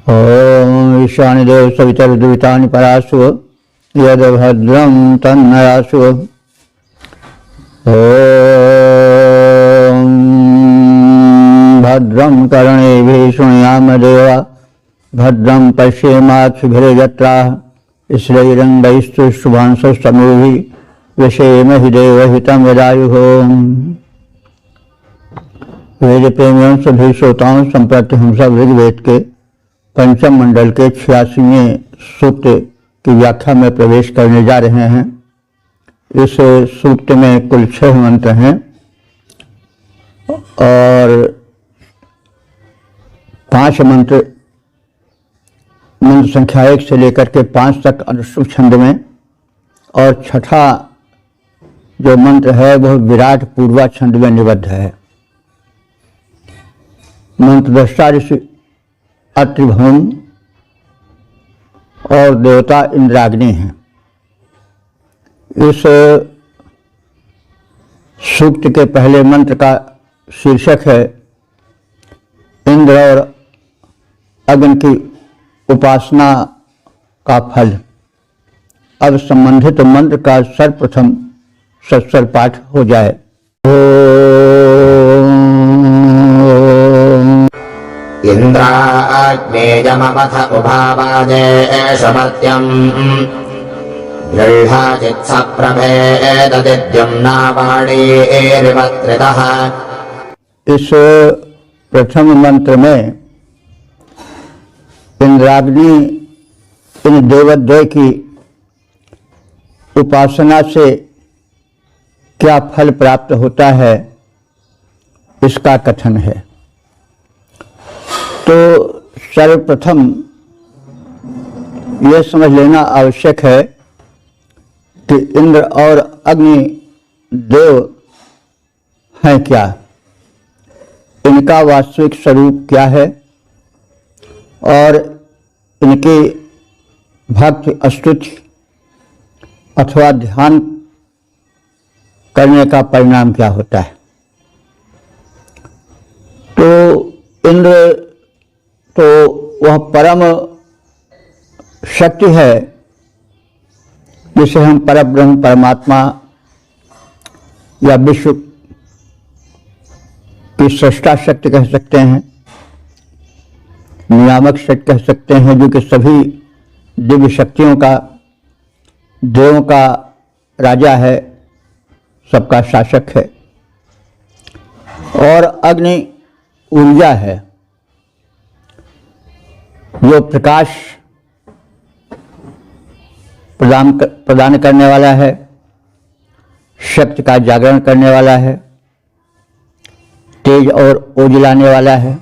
ओम ईशानदेव सवितर्दुवितानि परासु यद्भद्रं तन्नयासु। ओम भद्रं कर्णेभिः शृणुयाम देवा भद्रं पश्येमाक्षभिर्यत्राः श्रीरङ्गैस्तुष्टुभांसस्तनूभिः विषेम हि देवहितं यदायुः। वेद प्रेमियों सभी श्रोताओं संप्रति हम सब ऋग्वेद के पंचम मंडल के 86वें सूक्त की व्याख्या में प्रवेश करने जा रहे हैं। इस सूक्त में कुल 6 मंत्र हैं और 5 मंत्र संख्या 1 से लेकर के 5 तक अनुष्टुप छंद में, और छठा जो मंत्र है वह विराट पूर्वा छंद में निबद्ध है। मंत्र दृष्टा ऋषि अत्रिभौम और देवता इंद्राग्नि हैं। इस सूक्त के पहले मंत्र का शीर्षक है इंद्र और अग्नि की उपासना का फल। अब संबंधित मंत्र का सर्वप्रथम सत्सर पाठ हो जाए। इन्द्राग्नेयमपथ उभावाजे शमत्यम् गृह्णाचित्स प्रभेददिद्युम्नावाणीर्विवत्रितः। इस प्रथम मंत्र में इंद्राग्नि इन देवद्वय की उपासना से क्या फल प्राप्त होता है इसका कथन है। तो सर्वप्रथम यह समझ लेना आवश्यक है कि इंद्र और अग्नि देव हैं क्या, इनका वास्तविक स्वरूप क्या है और इनकी भक्ति स्तुति अथवा ध्यान करने का परिणाम क्या होता है। तो इंद्र तो वह परम शक्ति है जिसे हम परब्रह्म परमात्मा या विश्व की सृष्टा शक्ति कह सकते हैं, नियामक शक्ति कह सकते हैं, जो कि सभी दिव्य शक्तियों का, देवों का राजा है, सबका शासक है। और अग्नि ऊर्जा है जो प्रकाश प्रदान करने वाला है, शक्ति का जागरण करने वाला है, तेज और ओज लाने वाला है।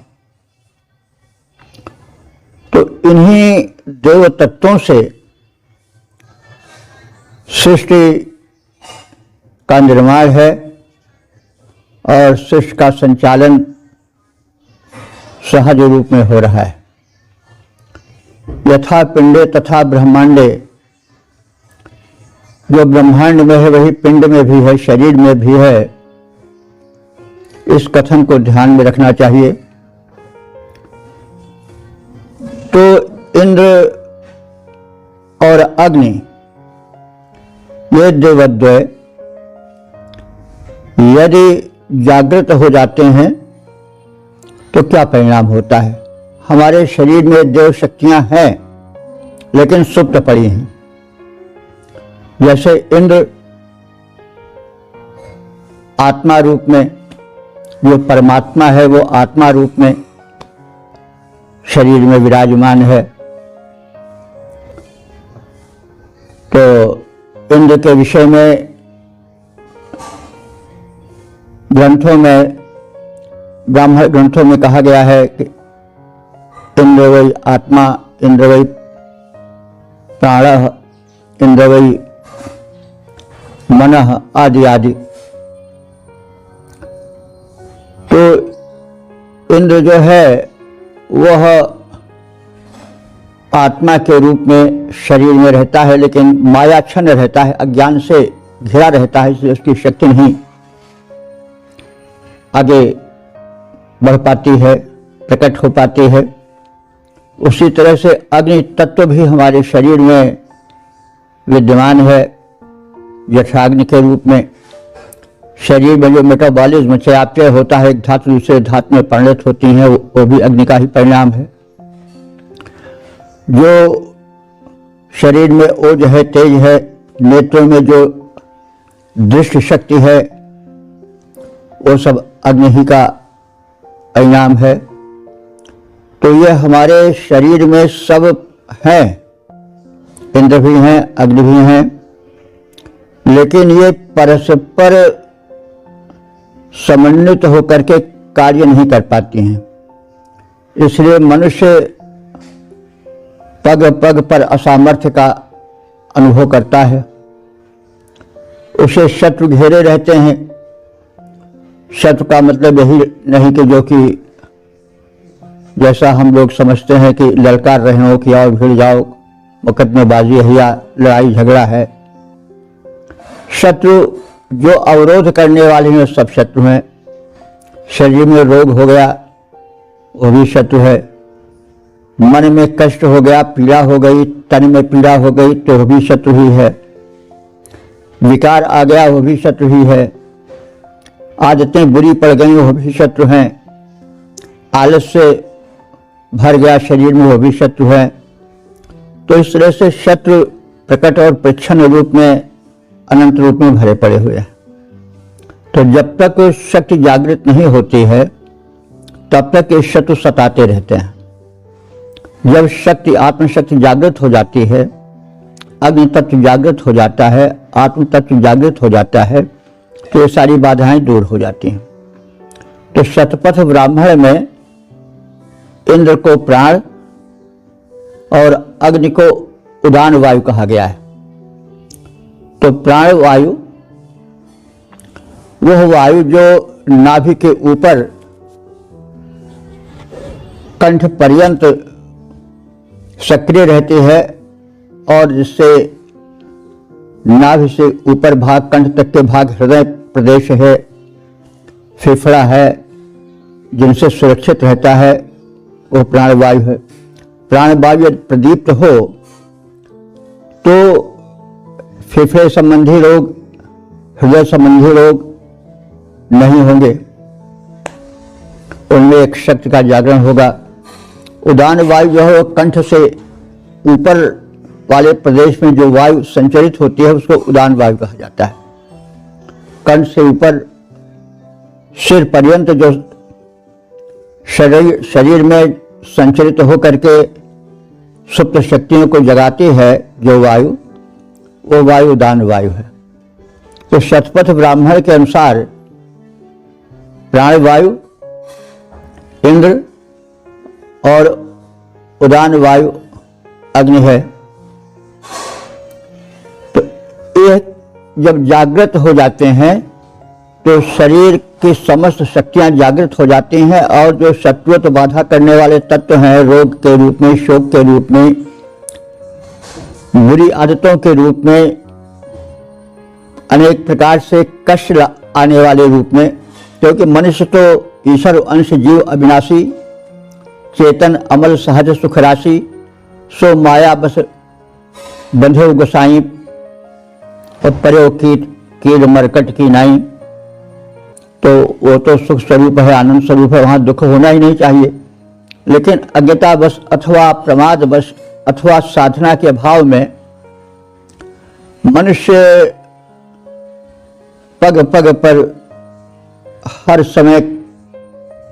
तो इन्हीं देव तत्वों से सृष्टि का निर्माण है और सृष्टि का संचालन सहज रूप में हो रहा है। यथा पिंडे तथा ब्रह्मांडे, जो ब्रह्मांड में है वही पिंड में भी है, शरीर में भी है। इस कथन को ध्यान में रखना चाहिए। तो इंद्र और अग्नि ये देवद्वय यदि जागृत हो जाते हैं तो क्या परिणाम होता है। हमारे शरीर में देव शक्तियां हैं लेकिन सुप्त पड़ी हैं। जैसे इंद्र आत्मा रूप में, जो परमात्मा है वो आत्मा रूप में शरीर में विराजमान है। तो इंद्र के विषय में ग्रंथों में, ब्राह्मण ग्रंथों में कहा गया है कि इंद्र वै आत्मा, इंद्र वै प्राणः, इंद्र वै मनः आदि आदि। तो इंद्र जो है वह आत्मा के रूप में शरीर में रहता है, लेकिन मायाच्छन्न रहता है, अज्ञान से घिरा रहता है, इसलिए उसकी शक्ति नहीं आगे बढ़ पाती है, प्रकट हो पाती है। उसी तरह से अग्नि तत्व भी हमारे शरीर में विद्यमान है। यथाग्नि के रूप में शरीर में जो मेटाबॉलिज्म चयापचय होता है, एक धातु दूसरे धातु में परिणत होती है, वो भी अग्नि का ही परिणाम है। जो शरीर में ओज है, तेज है, नेत्रों में जो दृष्टि शक्ति है, वो सब अग्नि ही का परिणाम है। तो ये हमारे शरीर में सब हैं, इंद्र भी हैं, अग्नि भी हैं, लेकिन ये परस्पर समन्वित होकर के कार्य नहीं कर पाती हैं। इसलिए मनुष्य पग पग पर असामर्थ्य का अनुभव करता है। उसे शत्रु घेरे रहते हैं। शत्रु का मतलब यही नहीं कि जो कि जैसा हम लोग समझते हैं कि ललकार रहे हो कि आओ भिड़ जाओ, मुकदमेबाजी है या लड़ाई झगड़ा है। शत्रु जो अवरोध करने वाले हैं सब शत्रु हैं। शरीर में रोग हो गया वो भी शत्रु है। मन में कष्ट हो गया, पीड़ा हो गई, तन में पीड़ा हो गई तो वो भी शत्रु ही है। विकार आ गया वो भी शत्रु ही है। आदतें बुरी पड़ गई वो भी शत्रु हैं। आलस से भर गया शरीर में वो भी शत्रु है। तो इस तरह से शत्रु प्रकट और प्रच्छन्न रूप में, अनंत रूप में भरे पड़े हुए हैं। तो जब तक शक्ति जागृत नहीं होती है तब तक ये शत्रु सताते रहते हैं। जब शक्ति, आत्मशक्ति जागृत हो जाती है, अग्नि तत्व जागृत हो जाता है, आत्म तत्व जागृत हो जाता है, तो ये सारी बाधाएं दूर हो जाती हैं। तो शतपथ ब्राह्मण में इंद्र को प्राण और अग्नि को उदान वायु कहा गया है। तो प्राण वायु वह वायु जो नाभि के ऊपर कंठ पर्यंत सक्रिय रहती है और जिससे नाभि से ऊपर भाग, कंठ तक के भाग हृदय प्रदेश है, फेफड़ा है, जिनसे सुरक्षित रहता है, वो प्राणवायु है। प्राणवायु यदि प्रदीप्त हो तो फेफड़े संबंधी रोग, हृदय संबंधी रोग नहीं होंगे, उनमें एक शक्ति का जागरण होगा। उदान वायु जो है कंठ से ऊपर वाले प्रदेश में जो वायु संचरित होती है उसको उदान वायु कहा जाता है। कंठ से ऊपर सिर पर्यंत जो शरीर में संचरित होकर के सुप्त शक्तियों को जगाती है जो वायु, वो वायु उदान वायु है। तो शतपथ ब्राह्मण के अनुसार प्राणवायु इंद्र और उदान वायु अग्नि है। तो ये जब जागृत हो जाते हैं तो शरीर की समस्त शक्तियां जागृत हो जाती हैं और जो शत्रुत्व बाधा करने वाले तत्व हैं, रोग के रूप में, शोक के रूप में, बुरी आदतों के रूप में, अनेक प्रकार से कष्ट आने वाले रूप में, क्योंकि मनुष्य तो ईश्वर अंश जीव अविनाशी, चेतन अमल सहज सुख राशि, सो माया बस बंधे गोसाई और पर्यो कीट मरकट की नाई। तो वो तो सुख स्वरूप है, आनंद स्वरूप है, वहां दुख होना ही नहीं चाहिए। लेकिन अज्ञता बस अथवा प्रमाद बस अथवा साधना के अभाव में मनुष्य पग पग पर हर समय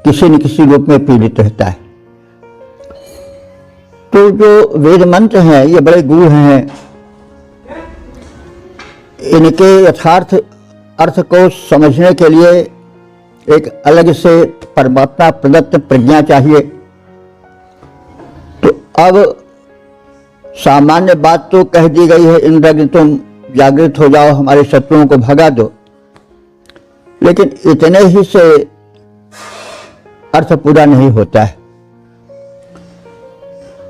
किसी न किसी रूप में पीड़ित रहता है। तो जो वेद मंत्र हैं ये बड़े गूढ़ हैं। इनके यथार्थ अर्थ को समझने के लिए एक अलग से परमात्मा प्रदत्त प्रज्ञा चाहिए। तो अब सामान्य बात तो कह दी गई है, इंद्र तुम जागृत हो जाओ, हमारे शत्रुओं को भगा दो, लेकिन इतने ही से अर्थ पूरा नहीं होता है।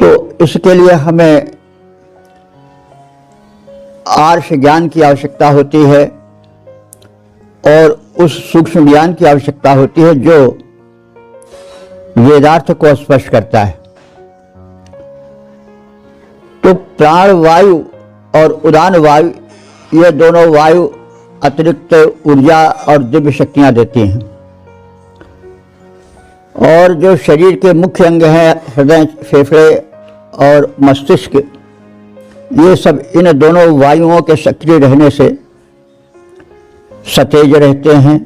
तो इसके लिए हमें आर्ष ज्ञान की आवश्यकता होती है और उस सूक्ष्म ज्ञान की आवश्यकता होती है जो वेदार्थ को स्पष्ट करता है। तो प्राण वायु और उदान वायु, ये दोनों वायु अतिरिक्त ऊर्जा और दिव्य शक्तियां देती हैं। और जो शरीर के मुख्य अंग हैं, हृदय, फेफड़े और मस्तिष्क, ये सब इन दोनों वायुओं के सक्रिय रहने से सतेज रहते हैं,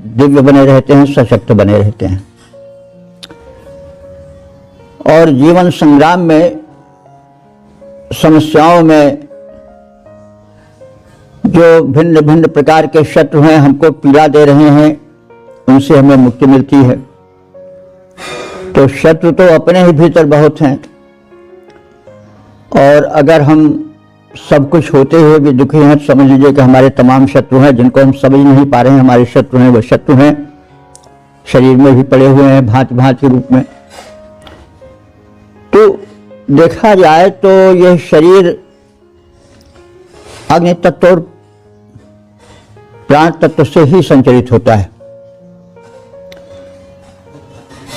दिव्य बने रहते हैं, सशक्त बने रहते हैं। और जीवन संग्राम में, समस्याओं में जो भिन्न भिन्न प्रकार के शत्रु हैं, हमको पीड़ा दे रहे हैं, उनसे हमें मुक्ति मिलती है। तो शत्रु तो अपने ही भीतर बहुत हैं, और अगर हम सब कुछ होते हुए भी दुखी हैं, समझ लीजिए कि हमारे तमाम शत्रु हैं, जिनको हम समझ नहीं पा रहे हैं हमारे शत्रु हैं, वो शत्रु हैं, शरीर में भी पड़े हुए हैं भांति भांति के रूप में। तो देखा जाए तो यह शरीर अग्नि तत्व और प्राण तत्व से ही संचालित होता है।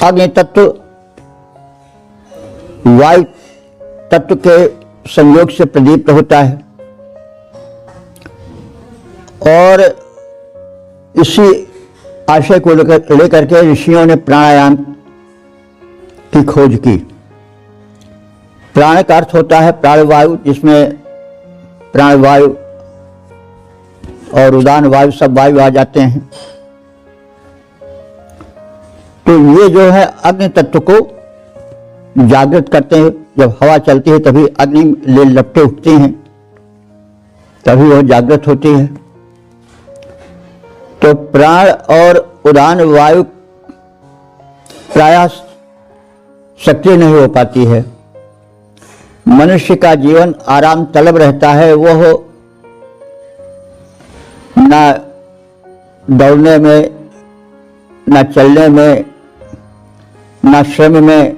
अग्नि तत्व वायु तत्व के संयोग से प्रदीप्त होता है, और इसी आशय को लेकर के ऋषियों ने प्राणायाम की खोज की। प्राण का अर्थ होता है प्राणवायु, जिसमें प्राणवायु और उदान वायु सब वायु आ जाते हैं। तो ये जो है अग्नि तत्व को जागृत करते हैं। जब हवा चलती है तभी अग्नि ले लपटे उठती हैं, तभी वह जागृत होती है। तो प्राण और उदान वायु प्रायः सक्रिय नहीं हो पाती है। मनुष्य का जीवन आराम तलब रहता है, वह ना दौड़ने में, ना चलने में, ना श्रम में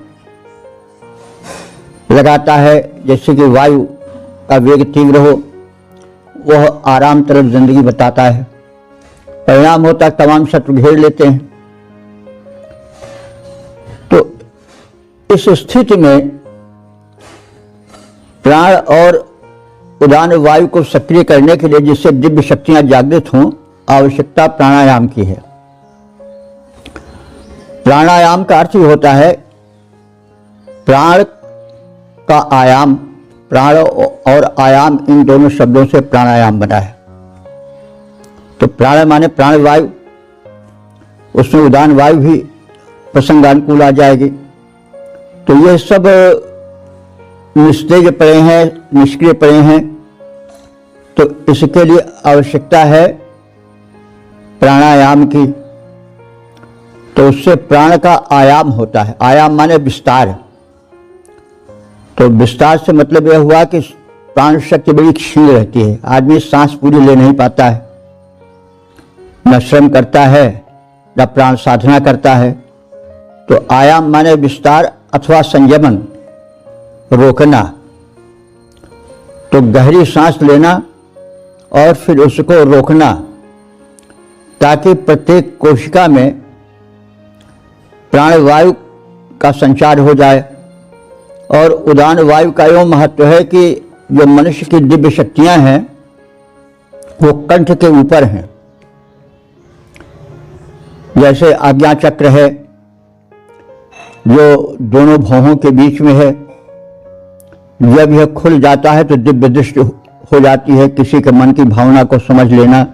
लगाता है। जैसे कि वायु का वेग तीव्र हो, वह आराम तरफ जिंदगी बताता है। परिणाम होता है तमाम शत्रु घेर लेते हैं। तो इस स्थिति में प्राण और उदान वायु को सक्रिय करने के लिए, जिससे दिव्य शक्तियां जागृत हों, आवश्यकता प्राणायाम की है। प्राणायाम का अर्थ ही होता है प्राण का आयाम। प्राण और आयाम, इन दोनों शब्दों से प्राणायाम बना है। तो प्राण माने प्राणवायु, उसमें उदान वायु भी प्रसंगानुकूल आ जाएगी। तो ये सब निस्तेज पड़े हैं, निष्क्रिय पड़े हैं, तो इसके लिए आवश्यकता है प्राणायाम की। तो उससे प्राण का आयाम होता है। आयाम माने विस्तार। तो विस्तार से मतलब यह हुआ कि प्राण शक्ति बड़ी क्षीण रहती है, आदमी सांस पूरी ले नहीं पाता है, न श्रम करता है, न प्राण साधना करता है। तो आयाम माने विस्तार अथवा संयमन, रोकना। तो गहरी सांस लेना और फिर उसको रोकना, ताकि प्रत्येक कोशिका में प्राणवायु का संचार हो जाए। और उदान वायु का यह महत्व है कि जो मनुष्य की दिव्य शक्तियां हैं वो कंठ के ऊपर हैं। जैसे आज्ञा चक्र है जो दोनों भौहों के बीच में है, जब यह खुल जाता है तो दिव्य दृष्टि हो जाती है। किसी के मन की भावना को समझ लेना,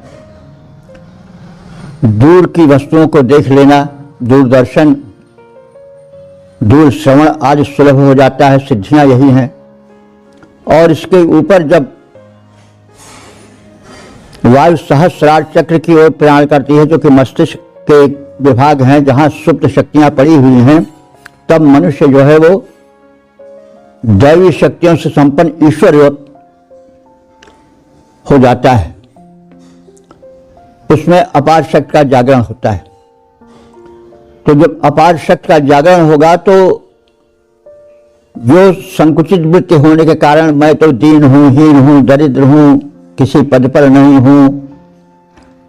दूर की वस्तुओं को देख लेना, दूरदर्शन, दूर श्रवण आदि सुलभ हो जाता है। सिद्धियां यही हैं। और इसके ऊपर जब वायु सहस्रार चक्र की ओर प्रयाण करती है, जो कि मस्तिष्क के विभाग हैं जहां सुप्त शक्तियां पड़ी हुई हैं, तब मनुष्य जो है वो दैवी शक्तियों से संपन्न ईश्वर हो जाता है। उसमें अपार शक्ति का जागरण होता है। तो जब अपार शक्ति का जागरण होगा तो जो संकुचित वृत्ति होने के कारण मैं तो दीन हूं, हीन हूं, दरिद्र हूं, किसी पद पर नहीं हूं,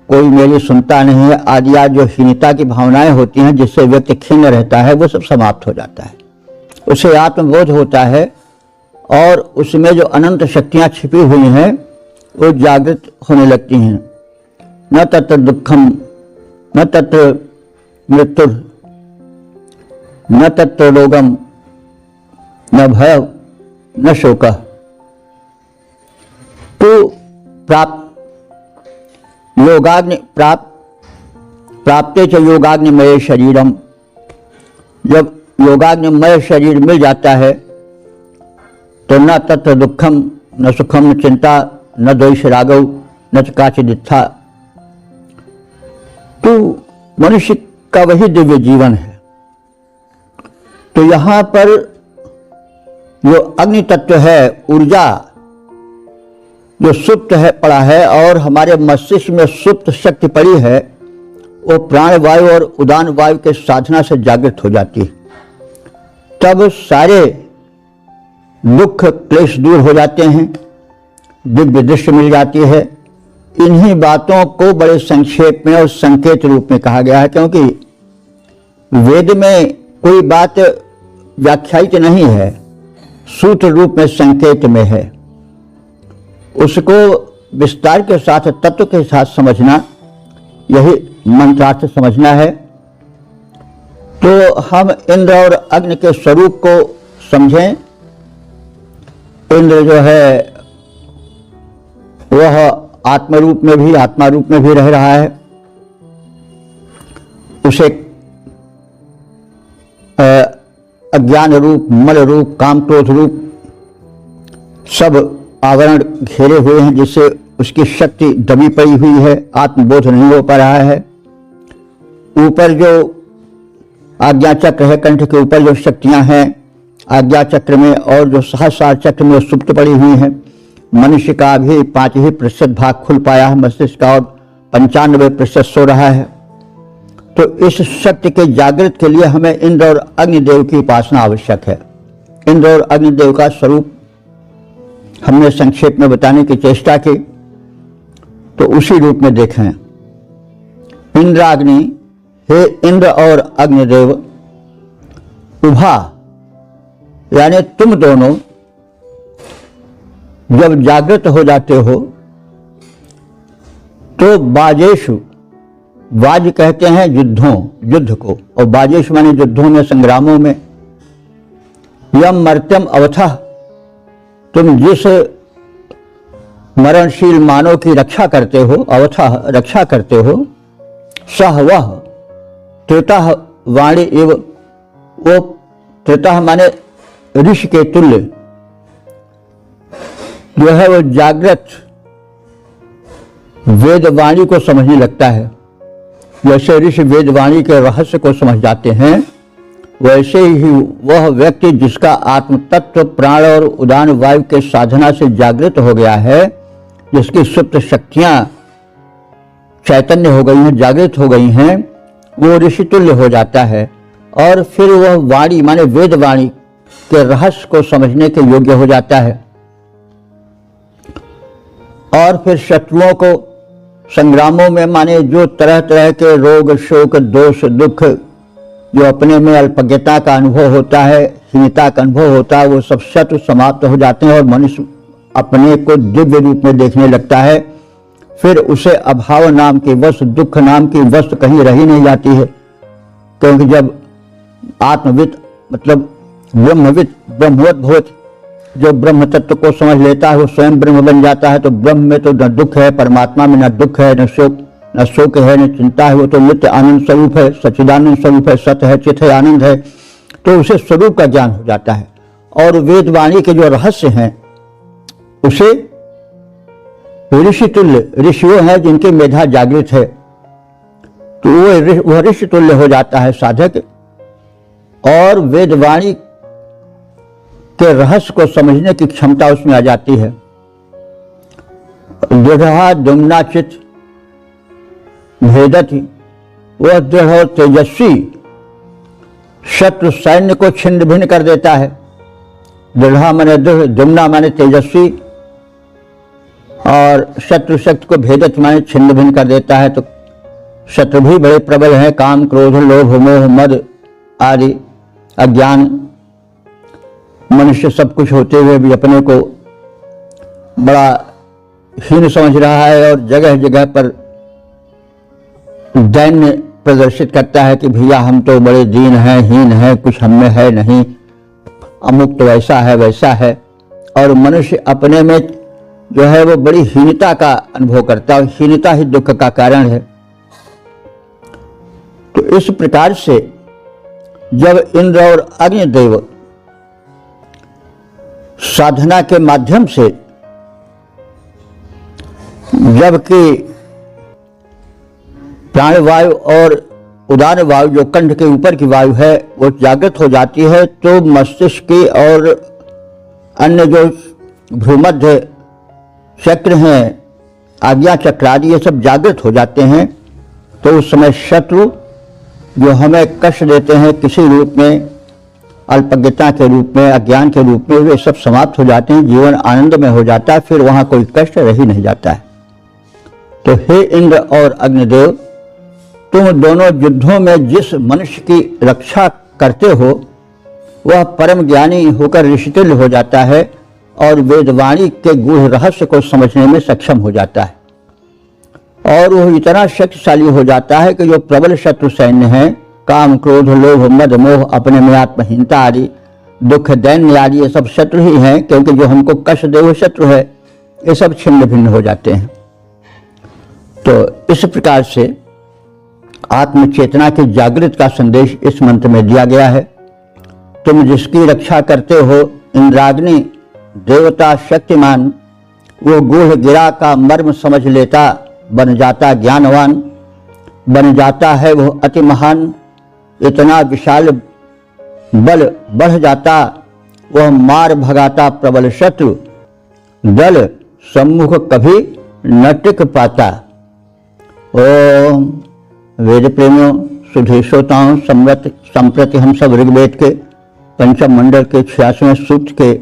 कोई मेरी सुनता नहीं है आदि जो हीनता की भावनाएं होती हैं, जिससे व्यक्ति खिन्न रहता है, वो सब समाप्त हो जाता है। उसे आत्मबोध होता है और उसमें जो अनंत शक्तियां छिपी हुई हैं वो जागृत होने लगती हैं। न तत्र दुखम न तत्र मृत्यु न तत्र रोगम न भय न शोक। तो प्राप्ते च योगाग्निमय शरीरम, जब योगाग्निमय शरीर मिल जाता है तो न तत्र दुखम न सुखम न चिंता न द्वेष रागव न च काचिद इच्छा। तो मनुष्य का वही दिव्य जीवन है। तो यहाँ पर जो अग्नि तत्व है, ऊर्जा जो सुप्त है पड़ा है और हमारे मस्तिष्क में सुप्त शक्ति पड़ी है, वो प्राण वायु और उदान वायु के साधना से जागृत हो जाती है। तब सारे दुख क्लेश दूर हो जाते हैं, दिव्य दृष्टि मिल जाती है। इन्हीं बातों को बड़े संक्षेप में और संकेत रूप में कहा गया है, क्योंकि वेद में कोई बात व्याख्यायित नहीं है, सूत्र रूप में संकेत में है। उसको विस्तार के साथ तत्व के साथ समझना, यही मंत्रार्थ समझना है। तो हम इंद्र और अग्नि के स्वरूप को समझें। इंद्र जो है वह आत्मा रूप में भी रह रहा है। उसे अज्ञान रूप, मल रूप, काम क्रोध रूप सब आवरण घेरे हुए हैं, जिससे उसकी शक्ति दबी पड़ी हुई है, आत्मबोध नहीं हो पा रहा है। ऊपर जो आज्ञा चक्र है, कंठ के ऊपर जो शक्तियां हैं आज्ञा चक्र में और जो सहस्रार चक्र में सुप्त पड़ी हुई हैं, मनुष्य का भी 5% भाग खुल पाया है मस्तिष्क का और 95% सो रहा है। तो इस शक्ति के जागृत के लिए हमें इंद्र और अग्निदेव की उपासना आवश्यक है। इंद्र और अग्निदेव का स्वरूप हमने संक्षेप में बताने की चेष्टा की, तो उसी रूप में देखें। इंद्राग्नि, हे इंद्र और अग्निदेव, उभा यानी तुम दोनों जब जागृत हो जाते हो तो बाजेशु, वाज कहते हैं युद्ध को, और बाजेशु माने युद्धों में, संग्रामों में। यम मर्त्यम अवथः, तुम जिस मरणशील मानव की रक्षा करते हो, अवथः रक्षा करते हो, सह वह त्रितः वाणी एव, वो त्रितः माने ऋषि के तुल्य जो है वो जागृत वेदवाणी को समझने लगता है। जैसे ऋषि वेदवाणी के रहस्य को समझ जाते हैं, वैसे ही वह व्यक्ति जिसका आत्म तत्व प्राण और उदान वायु के साधना से जागृत हो गया है, जिसकी सुप्त शक्तियां चैतन्य हो गई हैं, जागृत हो गई हैं, वो ऋषि तुल्य हो जाता है। और फिर वह वाणी माने वेदवाणी के रहस्य को समझने के योग्य हो जाता है। और फिर शत्रुओं को संग्रामों में माने जो तरह तरह के रोग, शोक, दोष, दुख, जो अपने में अल्पज्ञता का अनुभव होता है, हीनता का अनुभव होता है, वो सब शत्रु समाप्त हो जाते हैं और मनुष्य अपने को दिव्य रूप में देखने लगता है। फिर उसे अभाव नाम की वस्तु, दुख नाम की वस्तु कहीं रही नहीं जाती है, क्योंकि जब आत्मविद मतलब ब्रह्मविद, ब्रह्मवत भवत, जो ब्रह्म तत्व को समझ लेता है वो स्वयं ब्रह्म बन जाता है। तो ब्रह्म में तो न दुख है, परमात्मा में न दुख है, न शोक है, न चिंता है, वो तो नित्य आनंद स्वरूप है, सच्चिदानंद स्वरूप है, सत्य है, चित है, आनंद है। तो उसे स्वरूप का ज्ञान हो जाता है। और वेदवाणी के जो रहस्य हैं उसे ऋषि तुल्य, ऋषियों हैं जिनकी मेधा जागृत है, तो वह ऋषि तुल्य हो जाता है साधक। और वेदवाणी के रहस्य को समझने की क्षमता उसमें आ जाती है। दृढ़ दुम्ना चित भेदति, वह दृढ़ और तेजस्वी शत्रु सैन्य को छिन्न भिन्न कर देता है। दृढ़ माने दृढ़, दुम्ना माने तेजस्वी, और शत्रु शक्ति को भेदत माने छिन्न भिन्न कर देता है। तो शत्रु भी बड़े प्रबल हैं, काम, क्रोध, लोभ, मोह, मद आदि, अज्ञान। मनुष्य सब कुछ होते हुए भी अपने को बड़ा हीन समझ रहा है और जगह जगह पर दैन्य प्रदर्शित करता है कि भैया हम तो बड़े दीन हैं, हीन हैं, कुछ हम में है नहीं, अमुक तो ऐसा है वैसा है। और मनुष्य अपने में जो है वो बड़ी हीनता का अनुभव करता है, हीनता ही दुख का कारण है। तो इस प्रकार से जब इंद्र और अग्निदेव साधना के माध्यम से, जबकि प्राणवायु और उदान वायु जो कंठ के ऊपर की वायु है वो जागृत हो जाती है, तो मस्तिष्क की और अन्य जो भ्रूमध्य चक्र हैं, आज्ञा चक्र आदि, ये सब जागृत हो जाते हैं। तो उस समय शत्रु जो हमें कष्ट देते हैं किसी रूप में, अल्पज्ञता के रूप में, अज्ञान के रूप में, वे सब समाप्त हो जाते हैं, जीवन आनंद में हो जाता है, फिर वहां कोई कष्ट रह ही नहीं जाता है। तो हे इंद्र और अग्निदेव, तुम दोनों युद्धों में जिस मनुष्य की रक्षा करते हो वह परम ज्ञानी होकर ऋषितुल्य हो जाता है और वेदवाणी के गूढ़ रहस्य को समझने में सक्षम हो जाता है। और वह इतना शक्तिशाली हो जाता है कि जो प्रबल शत्रु सैन्य है, काम, क्रोध, लोभ, मद, मोह, अपने में आत्महीनता आदि, दुख, दैन्य आदि, ये सब शत्रु ही हैं, क्योंकि जो हमको कष्ट दे वो शत्रु है, ये सब छिन्न भिन्न हो जाते हैं। तो इस प्रकार से आत्मचेतना की जागृत का संदेश इस मंत्र में दिया गया है। तुम जिसकी रक्षा करते हो, इंद्राग्नि देवता शक्तिमान, वो गूढ़ गिरा का मर्म समझ लेता, बन जाता ज्ञानवान, बन जाता है वो अति महान, इतना विशाल बल बढ़ जाता, वह मार भगाता प्रबल शत्रु, दल सम्मुख कभी न टिक पाता। ओम वेद प्रेमियों, सुधी श्रोताओं, संप्रति हम सब ऋग्वेद के पंचम मंडल के 86वें सूक्त के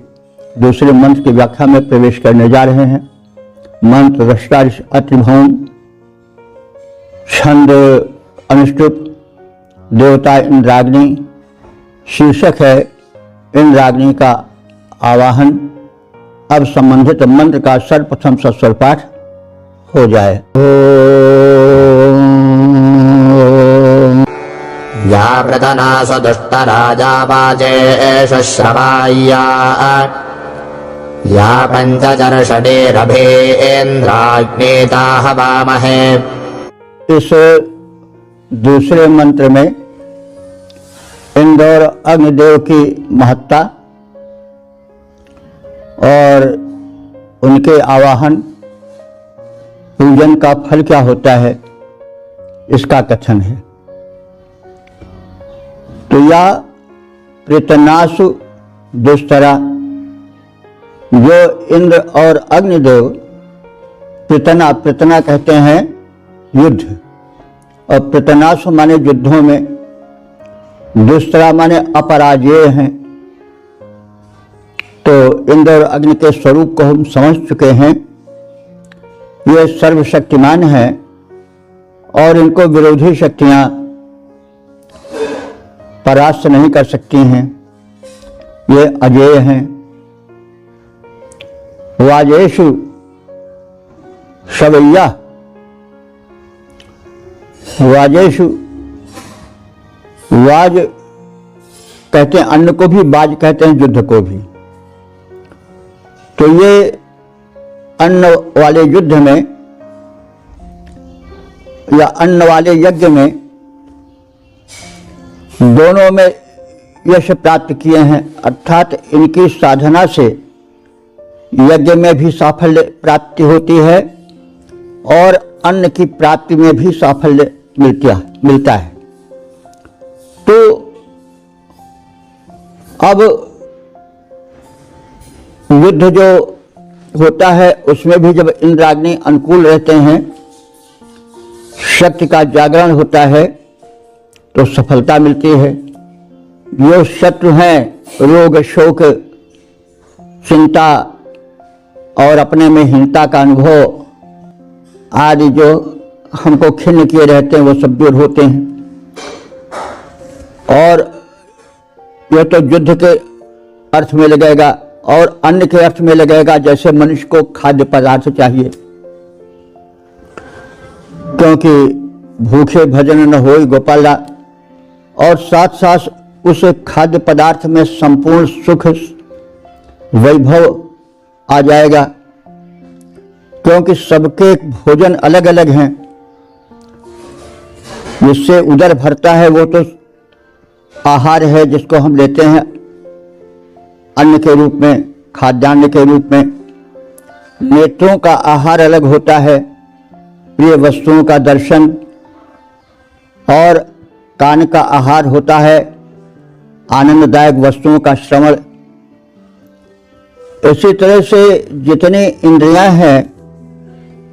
दूसरे मंत्र की व्याख्या में प्रवेश करने जा रहे हैं। मंत्र रष्टा अतिभौम, छंद अनुष्टुप, देवता इंद्राग्नि, शीर्षक है इंद्राग्नि का आवाहन। अब संबंधित मंत्र का सर्वप्रथम सस्वर पाठ हो जाए। या प्रतनासु दुष्टराजा वाजेष श्रवाय्या, या पंचचर्षडेरभेन्द्राग्नेता हवामहे। इस दूसरे मंत्र में इंद्र और अग्निदेव की महत्ता और उनके आवाहन पूजन का फल क्या होता है, इसका कथन है। तो या प्रतनासु दुष्टरा, जो इंद्र और अग्निदेव, प्रतना कहते हैं युद्ध, और प्रतनासु माने युद्धों में, दुष्टरा माने अपराजेय हैं। तो इंद्र और अग्नि के स्वरूप को हम समझ चुके हैं। ये सर्वशक्तिमान हैं और इनको विरोधी शक्तियां परास्त नहीं कर सकती हैं। ये अजेय हैं। वाजेषु शवैया, वाजेषु, वाज कहते हैं अन्न को भी, बाज कहते हैं युद्ध को भी। तो ये अन्न वाले युद्ध में या अन्न वाले यज्ञ में, दोनों में यश प्राप्त किए हैं। अर्थात इनकी साधना से यज्ञ में भी साफल्य प्राप्ति होती है और अन्न की प्राप्ति में भी साफल्य मिलता है। तो अब युद्ध जो होता है उसमें भी जब इंद्राग्नि अनुकूल रहते हैं, शक्ति का जागरण होता है, तो सफलता मिलती है। जो शत्रु हैं, रोग, शोक, चिंता और अपने में हीनता का अनुभव आदि जो हमको खिन्न किए रहते हैं, वो सब दूर होते हैं। और यह तो युद्ध के अर्थ में लगेगा और अन्न के अर्थ में लगेगा, जैसे मनुष्य को खाद्य पदार्थ चाहिए, क्योंकि भूखे भजन न होई गोपाला, और साथ साथ उस खाद्य पदार्थ में संपूर्ण सुख वैभव आ जाएगा, क्योंकि सबके भोजन अलग अलग हैं। जिससे उदर भरता है वो तो आहार है, जिसको हम लेते हैं अन्न के रूप में, खाद्यान्न के रूप में। नेत्रों का आहार अलग होता है, प्रिय वस्तुओं का दर्शन, और कान का आहार होता है आनंददायक वस्तुओं का श्रवण। इसी तरह से जितनी इंद्रियां हैं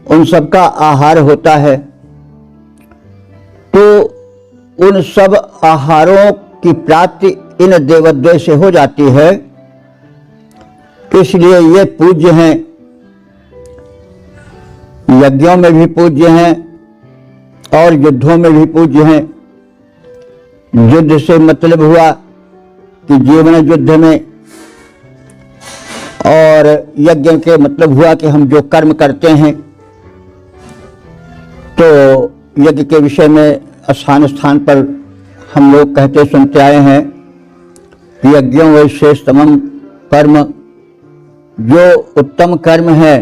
उन सबका आहार होता है, तो उन सब आहारों की प्राप्ति इन देवद्वय से हो जाती है। इसलिए ये पूज्य हैं, यज्ञों में भी पूज्य हैं और युद्धों में भी पूज्य हैं। युद्ध से मतलब हुआ कि जीवन युद्ध में, और यज्ञ के मतलब हुआ कि हम जो कर्म करते हैं। तो यज्ञ के विषय में स्थान स्थान पर हम लोग कहते सुनते आए हैं, यज्ञों वै श्रेष्ठतमं कर्म, जो उत्तम कर्म है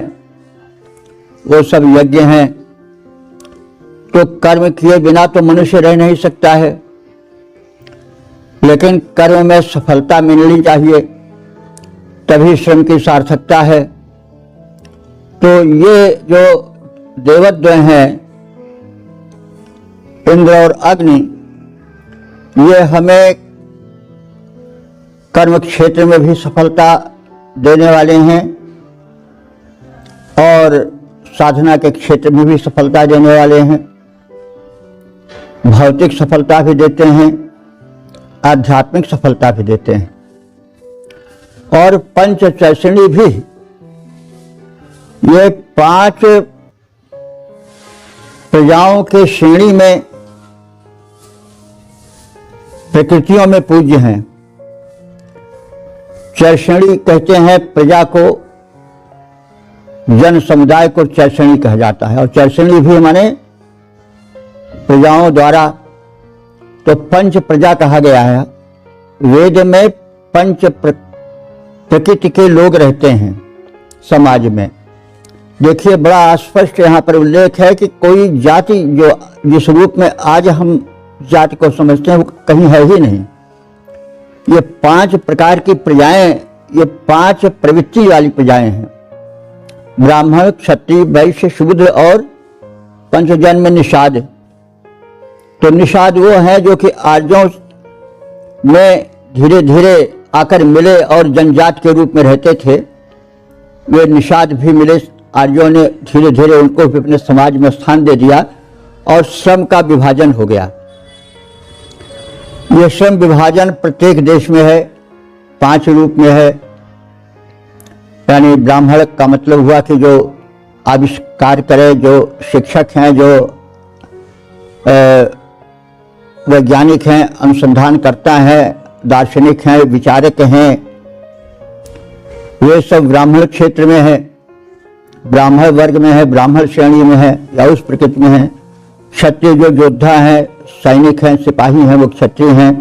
वो सब यज्ञ हैं। तो कर्म किए बिना तो मनुष्य रह नहीं सकता है, लेकिन कर्म में सफलता मिलनी चाहिए, तभी श्रम की सार्थकता है। तो ये जो देवद्वय हैं, इंद्र और अग्नि, ये हमें कर्म क्षेत्र में भी सफलता देने वाले हैं और साधना के क्षेत्र में भी सफलता देने वाले हैं। भौतिक सफलता भी देते हैं, आध्यात्मिक सफलता भी देते हैं। और पंचचैषणी भी, ये 5 प्रजाओं के श्रेणी में, प्रकृतियों में पूज्य हैं। चैषणी कहते हैं प्रजा को, जन समुदाय को चैषणी कहा जाता है। और चैषणी भी माने प्रजाओं द्वारा, तो पंच प्रजा कहा गया है। वेद में पंच प्रकृति के लोग रहते हैं समाज में। देखिए बड़ा स्पष्ट यहाँ पर उल्लेख है कि कोई जाति जो जिस रूप में आज हम जाति को समझते हैं वो कहीं है ही नहीं। ये 5 प्रकार की प्रजाएं, ये 5 प्रवृत्ति वाली प्रजाएं हैं। ब्राह्मण, क्षत्रिय, वैश्य, शूद्र और पंचजन्म निषाद। तो निषाद वो है जो कि आर्यों में धीरे धीरे आकर मिले और जनजाति के रूप में रहते थे। वे निषाद भी मिले, आर्यों ने धीरे धीरे उनको भी अपने समाज में स्थान दे दिया और श्रम का विभाजन हो गया। यह श्रम विभाजन प्रत्येक देश में है, 5 रूप में है। यानी ब्राह्मण का मतलब हुआ कि जो आविष्कार करे, जो शिक्षक हैं, जो वैज्ञानिक हैं, अनुसंधानकर्ता हैं, दार्शनिक हैं, विचारक हैं, वे सब ब्राह्मण क्षेत्र में है, ब्राह्मण वर्ग में है, ब्राह्मण श्रेणी में है या उस प्रकृति में है। क्षत्रिय जो योद्धा हैं, सैनिक हैं, सिपाही हैं, वो क्षत्रिय हैं।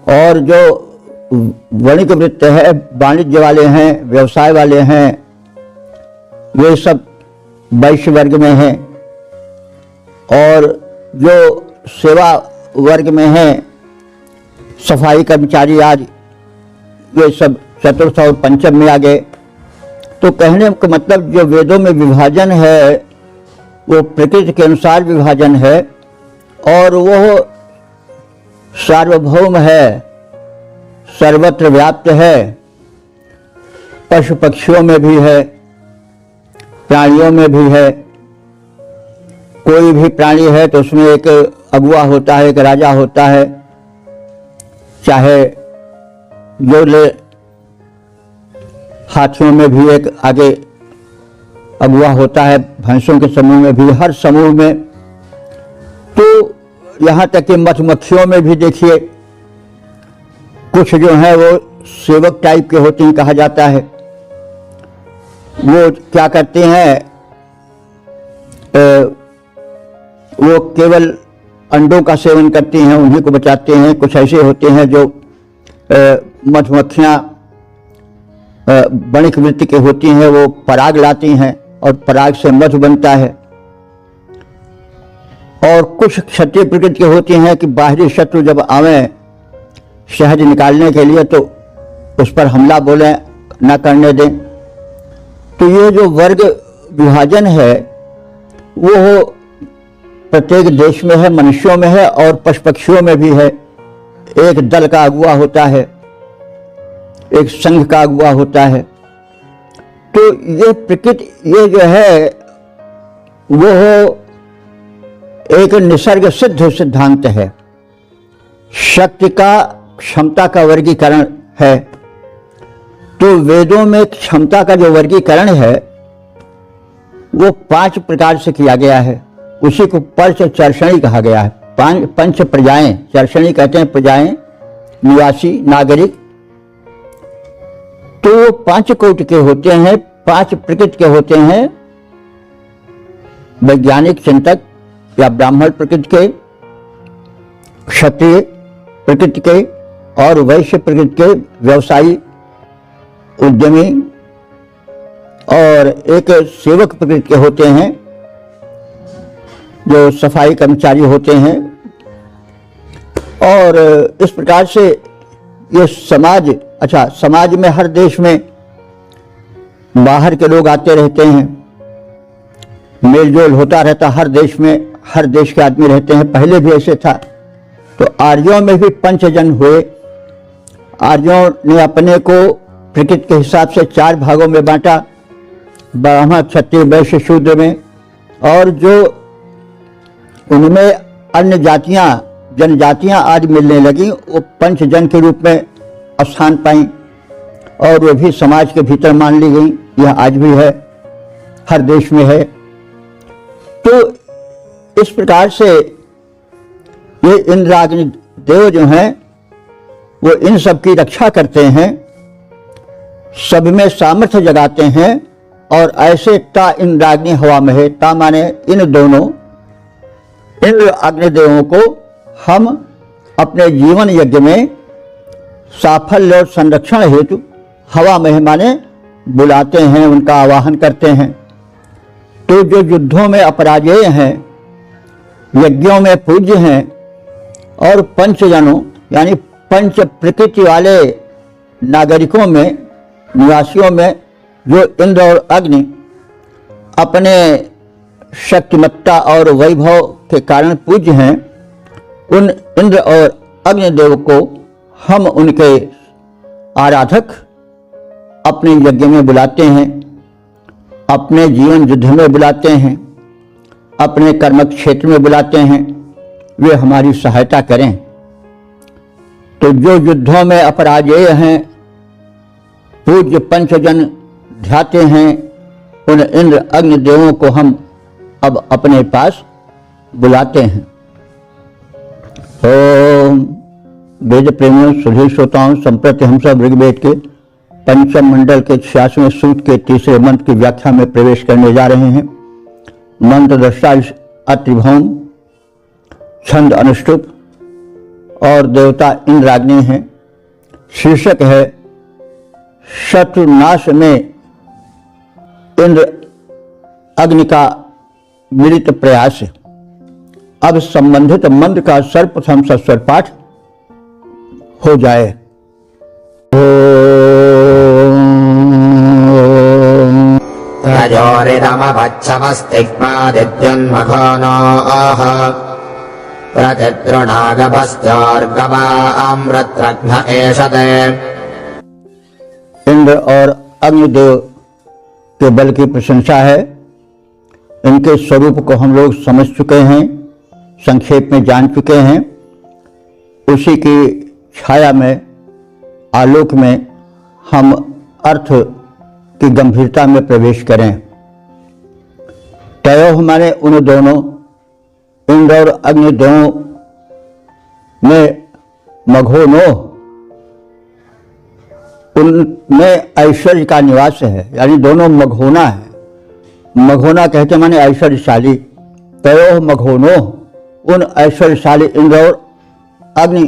और जो वणिक वृत्त है, वाणिज्य वाले हैं, व्यवसाय वाले हैं, वे सब वैश्य वर्ग में हैं। और जो सेवा वर्ग में हैं, सफाई कर्मचारी आदि, वे सब चतुर्थ और पंचम में आ गए। तो कहने का मतलब जो वेदों में विभाजन है वो प्रकृति के अनुसार विभाजन है और वो सार्वभौम है, सर्वत्र व्याप्त है। पशु पक्षियों में भी है, प्राणियों में भी है। कोई भी प्राणी है तो उसमें एक अगुआ होता है, एक राजा होता है। चाहे जो ले, हाथियों में भी एक आगे अगुआ होता है, भैंसों के समूह में भी, हर समूह में। तो यहाँ तक कि मधुमक्खियों में भी देखिए, कुछ जो है वो सेवक टाइप के होते हैं कहा जाता है। वो क्या करते हैं, वो केवल अंडों का सेवन करते हैं, उन्हीं को बचाते हैं। कुछ ऐसे होते हैं जो मधुमक्खियाँ वणिक वृत्ति के होती हैं, वो पराग लाती हैं और पराग से मधु बनता है। और कुछ क्षत्रिय प्रकृति के होते हैं कि बाहरी शत्रु जब आवे शहद निकालने के लिए तो उस पर हमला बोले न करने दें। तो ये जो वर्ग विभाजन है वो प्रत्येक देश में है, मनुष्यों में है और पशु पक्षियों में भी है। एक दल का अगुवा होता है, एक संघ का अगुवा होता है। तो ये प्रकृति, ये जो है वो एक निसर्ग सिद्ध सिद्धांत है। शक्ति का, क्षमता का वर्गीकरण है। तो वेदों में क्षमता का जो वर्गीकरण है वो 5 प्रकार से किया गया है। उसी को पंच चर्षणी कहा गया है। पंच प्रजाएं, चर्षणी कहते हैं प्रजाएं, निवासी, नागरिक। तो वो 5 कोटि के होते हैं, 5 प्रकृति के होते हैं। वैज्ञानिक चिंतक या ब्राह्मण प्रकृति के, क्षत्रिय प्रकृति के और वैश्य प्रकृति के, व्यवसायी, उद्यमी और एक सेवक प्रकृति के होते हैं जो सफाई कर्मचारी होते हैं। और इस प्रकार से ये समाज, अच्छा समाज में हर देश में बाहर के लोग आते रहते हैं, मेलजोल होता रहता, हर देश में हर देश के आदमी रहते हैं। पहले भी ऐसे था। तो आर्यों में भी पंचजन हुए। आर्यों ने अपने को प्रकृति के हिसाब से 4 भागों में बांटा, ब्राह्मण, क्षत्रिय, वैश्य, शूद्र में। और जो उनमें अन्य जातियां, जनजातियां आज मिलने लगी, वो पंचजन के रूप में स्थान पाई और वे भी समाज के भीतर मान ली गई। यह आज भी है, हर देश में है। तो इस प्रकार से ये इंद्राग्नि देव जो हैं वो इन सब की रक्षा करते हैं, सब में सामर्थ्य जगाते हैं। और ऐसे ता इंद्राग्नि हवा में है, ता माने इन दोनों इंद्र अग्निदेवों को हम अपने जीवन यज्ञ में साफल्य और संरक्षण हेतु हवा में माने बुलाते हैं, उनका आवाहन करते हैं। तो जो युद्धों में अपराजेय हैं, यज्ञों में पूज्य हैं और पंचजनों यानी पंच प्रकृति वाले नागरिकों में, निवासियों में जो इंद्र और अग्नि अपने शक्तिमत्ता और वैभव के कारण पूज्य हैं, उन इंद्र और अग्निदेव को हम उनके आराधक अपने यज्ञ में बुलाते हैं, अपने जीवन युद्ध में बुलाते हैं, अपने कर्म क्षेत्र में बुलाते हैं, वे हमारी सहायता करें। तो जो युद्धों में अपराजेय हैं, पूज्य पंचजन ध्याते हैं, उन इंद्र अग्निदेवों को हम अब अपने पास बुलाते हैं। ओम वेद प्रेमियों, सुधीर श्रोताओं, संप्रति हम सब ऋग्वेद के पंचम मंडल के 86वें सूक्त के 3रे मंत्र की व्याख्या में प्रवेश करने जा रहे हैं। मंत्र दृष्टा अत्रिभौम, छंद अनुष्टुप और देवता इंद्राग्नि है। शीर्षक है शत्रुनाश में इंद्र अग्नि का मिलित प्रयास। अब संबंधित मंत्र का सर्वप्रथम सस्वर पाठ हो जाए। रजोरिदमभच्छमस्तिग्मादिद्युन्मघोनोः प्रतिद्रुणागभस्त्योर्गवाम्रत्रघ्न एषते। इंद्र और अग्निदेव के बल की प्रशंसा है। इनके स्वरूप को हम लोग समझ चुके हैं, संक्षेप में जान चुके हैं। उसी की छाया में, आलोक में हम अर्थ की गंभीरता में प्रवेश करें। तयो हमारे उन दोनों इंद्र और अग्निदेवों में मघोनो उनमें ऐश्वर्य का निवास है, यानी दोनों मघोना है। मघोना कहते माने ऐश्वर्यशाली। तयो मघोनो, उन ऐश्वर्यशाली इंद्र और अग्नि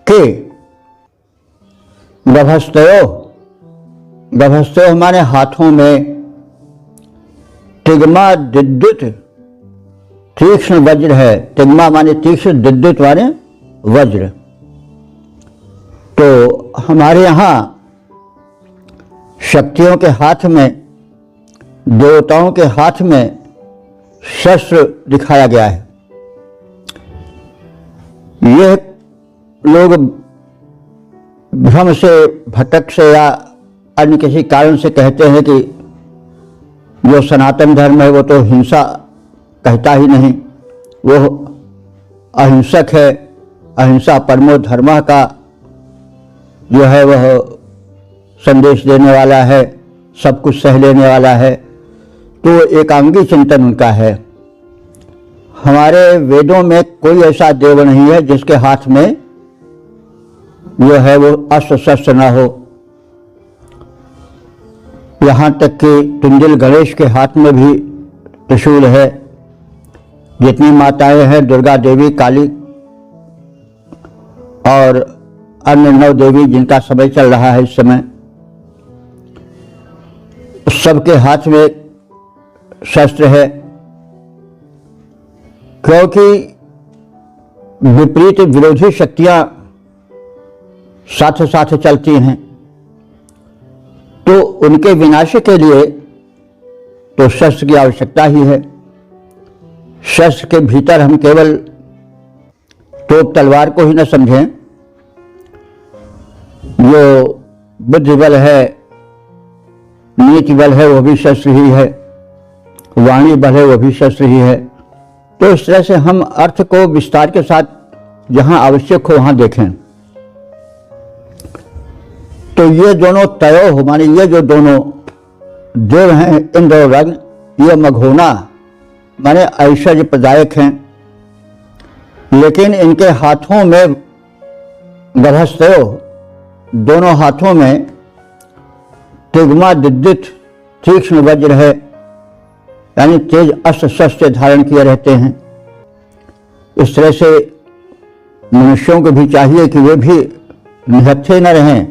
के गभस्तयो, गभस्तयो माने हाथों में तिग्मा विद्युत तीक्ष्ण वज्र है। तिग्मा माने तीक्ष्ण, विद्युत माने वज्र। तो हमारे यहाँ शक्तियों के हाथ में, देवताओं के हाथ में शस्त्र दिखाया गया है। ये लोग भ्रम से, भटक से या अन्य किसी कारण से कहते हैं कि जो सनातन धर्म है वो तो हिंसा कहता ही नहीं, वो अहिंसक है, अहिंसा परमो धर्म का जो है वह संदेश देने वाला है, सब कुछ सह लेने वाला है। तो एकांगी चिंतन उनका है। हमारे वेदों में कोई ऐसा देव नहीं है जिसके हाथ में जो है वो अस्त्र शस्त्र न हो। यहाँ तक कि तुंदिल गणेश के हाथ में भी त्रिशूल है। जितनी माताएं हैं, दुर्गा देवी, काली और अन्य 9 देवी जिनका समय चल रहा है इस समय, सबके हाथ में शस्त्र है। क्योंकि विपरीत विरोधी शक्तियां साथ साथ चलती हैं, तो उनके विनाश के लिए तो शस्त्र की आवश्यकता ही है। शस्त्र के भीतर हम केवल तोप तलवार को ही न समझें, जो बुद्धि बल है, नीति बल है, वो भी शस्त्र ही है, वाणी बल है, वो भी शस्त्र ही है। तो इस तरह से हम अर्थ को विस्तार के साथ जहां आवश्यक हो वहां देखें। तो ये दोनों तयो हो, माने ये जो दोनों देव हैं, इंद्र और अग्नि, ये मघोना माने ऐश्वर्य प्रदायक हैं। लेकिन इनके हाथों में गभस्तयो, दोनों हाथों में तिग्मा विद्युत तीक्ष्ण वज्र है, यानी तेज अस्त्र शस्त्र धारण किए रहते हैं। इस तरह से मनुष्यों को भी चाहिए कि वे भी निहत्थे न रहें,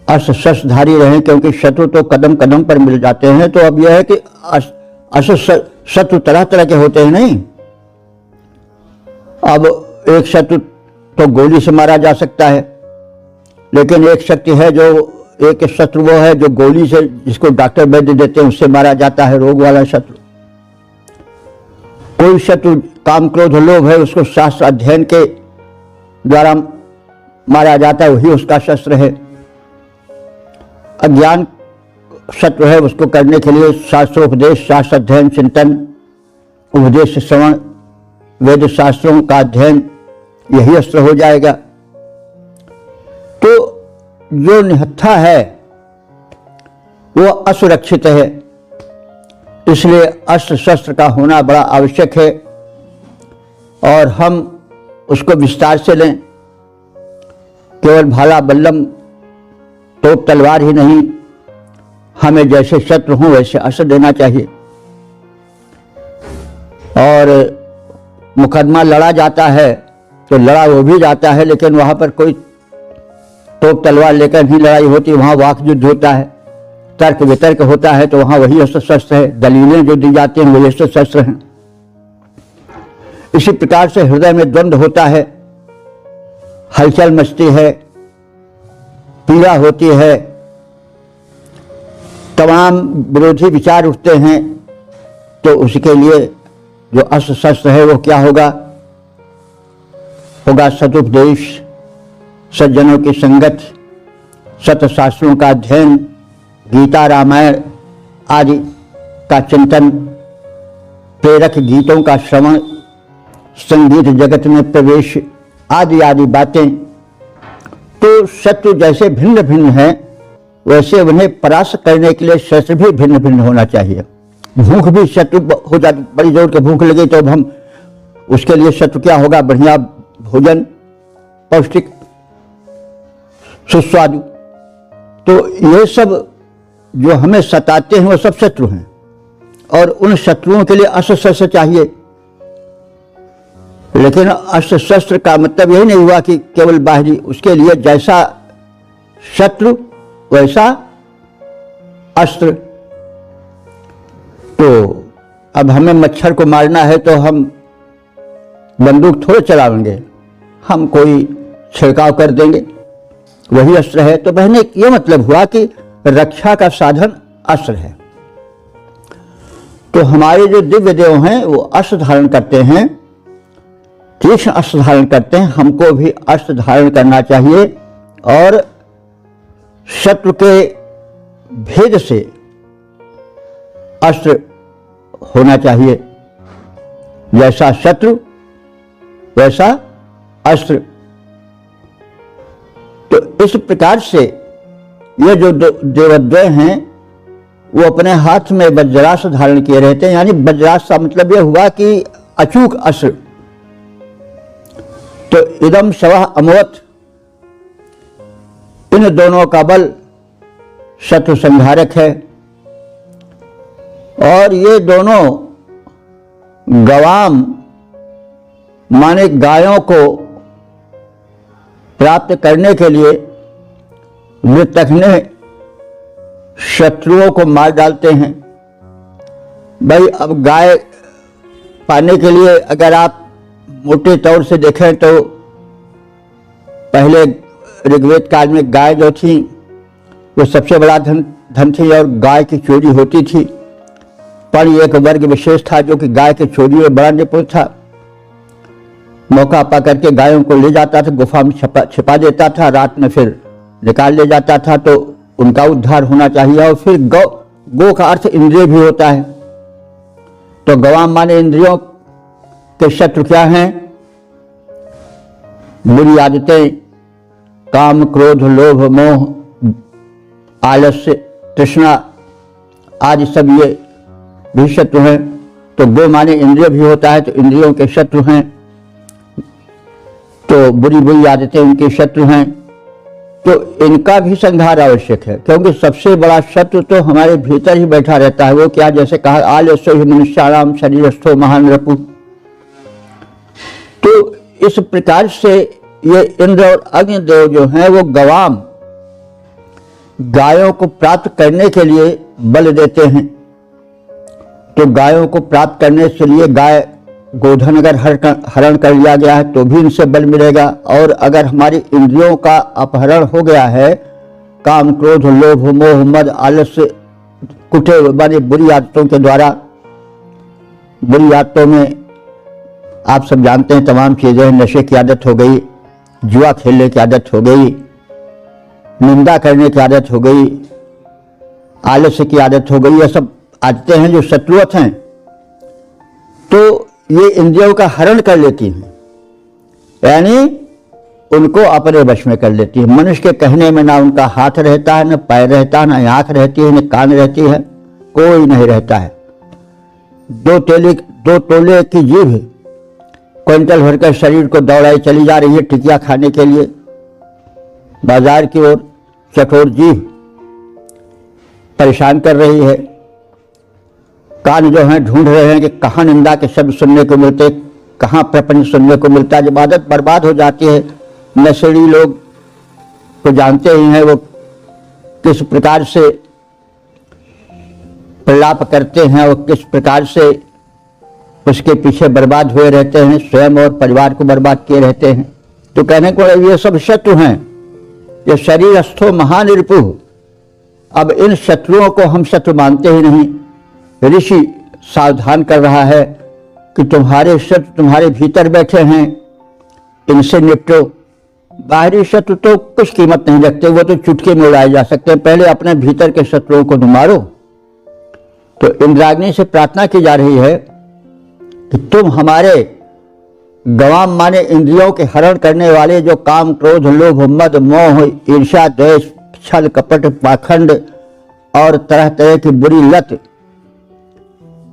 अस्त्र शस्त्रधारी रहें, क्योंकि शत्रु तो कदम कदम पर मिल जाते हैं। तो अब यह है कि अस्त्र शत्रु तरह तरह के होते हैं नहीं। अब एक शत्रु तो गोली से मारा जा सकता है, लेकिन एक शक्ति है जो, एक शत्रु वो है जो गोली से, जिसको डॉक्टर वैद्य देते हैं, उससे मारा जाता है, रोग वाला शत्रु। कोई शत्रु काम क्रोध लोभ है, उसको शास्त्र अध्ययन के द्वारा मारा जाता है, वही उसका शस्त्र है। अज्ञान शत्रु है, उसको करने के लिए शास्त्रोपदेश, शास्त्र अध्ययन, चिंतन, उपदेश श्रवण, वेद शास्त्रों का अध्ययन, यही अस्त्र हो जाएगा। तो जो निहत्था है वो असुरक्षित है, इसलिए अस्त्र शस्त्र का होना बड़ा आवश्यक है। और हम उसको विस्तार से लें, केवल भाला बल्लम तोप तलवार ही नहीं, हमें जैसे शत्रु हों वैसे अस्त्र देना चाहिए। और मुकदमा लड़ा जाता है तो लड़ा वो भी जाता है, लेकिन वहां पर कोई तोप तलवार लेकर नहीं लड़ाई होती, वहां वाक युद्ध होता है, तर्क वितर्क होता है, तो वहां वही अस्त्र शस्त्र है। दलीलें जो दी जाती हैं वही अस्त्र शस्त्र हैं। इसी प्रकार से हृदय में द्वंद्व होता है, हलचल मचती है, पीड़ा होती है, तमाम विरोधी विचार उठते हैं। तो उसके लिए जो अस्त्र शस्त्र है वो क्या होगा? होगा सदुपदेश, सज्जनों की संगत, सत शास्त्रों का अध्ययन, गीता रामायण आदि का चिंतन, प्रेरक गीतों का श्रवण, संगीत जगत में प्रवेश आदि आदि बातें। तो शत्रु जैसे भिन्न भिन्न हैं, वैसे उन्हें परास्त करने के लिए शस्त्र भी भिन्न भिन्न होना चाहिए। भूख भी शत्रु हो जाती, बड़ी जोर के भूख लगी तो अब हम उसके लिए शत्रु क्या होगा? बढ़िया भोजन, पौष्टिक सुस्वादु। तो ये सब जो हमें सताते हैं वो सब शत्रु हैं, और उन शत्रुओं के लिए अस्त्र शस्त्र चाहिए। लेकिन अस्त्र शस्त्र का मतलब यही नहीं हुआ कि केवल बाहरी, उसके लिए जैसा शत्रु वैसा अस्त्र। तो अब हमें मच्छर को मारना है तो हम बंदूक थोड़े चलाएंगे, हम कोई छिड़काव कर देंगे, वही अस्त्र है। तो बहने ये मतलब हुआ कि रक्षा का साधन अस्त्र है। तो हमारे जो दिव्य देव हैं वो अस्त्र धारण करते हैं, तीक्ष्ण अस्त्र धारण करते हैं। हमको भी अस्त्र धारण करना चाहिए और शत्रु के भेद से अस्त्र होना चाहिए। जैसा शत्रु वैसा अस्त्र। तो इस प्रकार से ये जो देवद्वय हैं वो अपने हाथ में वज्रास्त्र धारण किए रहते हैं। यानी वज्रास्त्र का मतलब यह हुआ कि अचूक अस्त्र। तो इदम शवः अमोत, इन दोनों का बल शत्रु संहारक है। और ये दोनों गवाम माने गायों को प्राप्त करने के लिए मृतकने शत्रुओं को मार डालते हैं। भाई अब गाय पाने के लिए अगर आप मोटे तौर से देखें तो पहले ऋग्वेद काल में गाय जो थी वो सबसे बड़ा धन थी और गाय की चोरी होती थी। पर एक वर्ग विशेष था जो कि गाय की चोरी में बड़ा निपुण था। मौका पा करके गायों को ले जाता था, गुफा में छिपा देता था, रात में फिर निकाल ले जाता था। तो उनका उद्धार होना चाहिए। और फिर गो का अर्थ इंद्रिय भी होता है। तो गवाम माने इंद्रियों के शत्रु क्या हैं? बुरी आदतें, काम, क्रोध, लोभ, मोह, आलस्य, तृष्णा आदि सब ये भी शत्रु हैं। तो गो माने इंद्रिय भी होता है, तो इंद्रियों के शत्रु हैं। तो बुरी बुरी आदतें उनके शत्रु हैं। तो इनका भी संहार आवश्यक है, क्योंकि सबसे बड़ा शत्रु तो हमारे भीतर ही बैठा रहता है। वो क्या, जैसे कहा आलस्यो हि मनुष्याणाम शरीरस्थो महान रिपुः। तो इस प्रकार से ये इंद्र और अग्निदेव जो हैं वो गवाम गायों को प्राप्त करने के लिए बल देते हैं। तो गायों को प्राप्त करने के लिए गाय गोधन अगर हरण कर लिया गया है तो भी इनसे बल मिलेगा। और अगर हमारी इंद्रियों का अपहरण हो गया है, काम, क्रोध, लोभ, मोह, मद, आलस्य, कुटे माने बुरी आदतों के द्वारा, बुरी आदतों में आप सब जानते हैं तमाम चीजें, नशे की आदत हो गई, जुआ खेलने की आदत हो गई, निंदा करने की आदत हो गई, आलस्य की आदत हो गई। ये सब आदतें हैं जो शत्रुवत हैं। तो ये इंद्रियों का हरण कर लेती हैं, यानी उनको अपने वश में कर लेती है। मनुष्य के कहने में ना उनका हाथ रहता है, न पैर रहता है, न आंख रहती है, न कान रहती है, कोई नहीं रहता है। दो तोले की जीभ क्विंटल भरकर शरीर को दौड़ाई चली जा रही है टिकिया खाने के लिए बाजार की ओर। चटोर जीभ परेशान कर रही है। कान जो हैं ढूंढ रहे हैं कि कहाँ निंदा के शब्द सुनने को मिलते, कहाँ प्रपंच सुनने को मिलता है। जब आदत बर्बाद हो जाती है, नशेड़ी लोग तो जानते ही हैं वो किस प्रकार से प्रलाप करते हैं और किस प्रकार से उसके पीछे बर्बाद हुए रहते हैं, स्वयं और परिवार को बर्बाद किए रहते हैं। तो कहने को ये सब शत्रु हैं, ये शरीरस्थो महान रिपुः। अब इन शत्रुओं को हम शत्रु मानते ही नहीं। ऋषि सावधान कर रहा है कि तुम्हारे शत्रु तुम्हारे भीतर बैठे हैं, इनसे निपटो। बाहरी शत्रु तो कुछ कीमत नहीं रखते, वो तो चुटकी में उड़ाए जा सकते हैं। पहले अपने भीतर के शत्रुओं को मारो। तो इंद्राग्नि से प्रार्थना की जा रही है कि तुम हमारे गवाम माने इंद्रियों के हरण करने वाले जो काम, क्रोध, लोभ, मद, मोह, ईर्ष्या, द्वेष, छल, कपट, पाखंड और तरह तरह की बुरी लत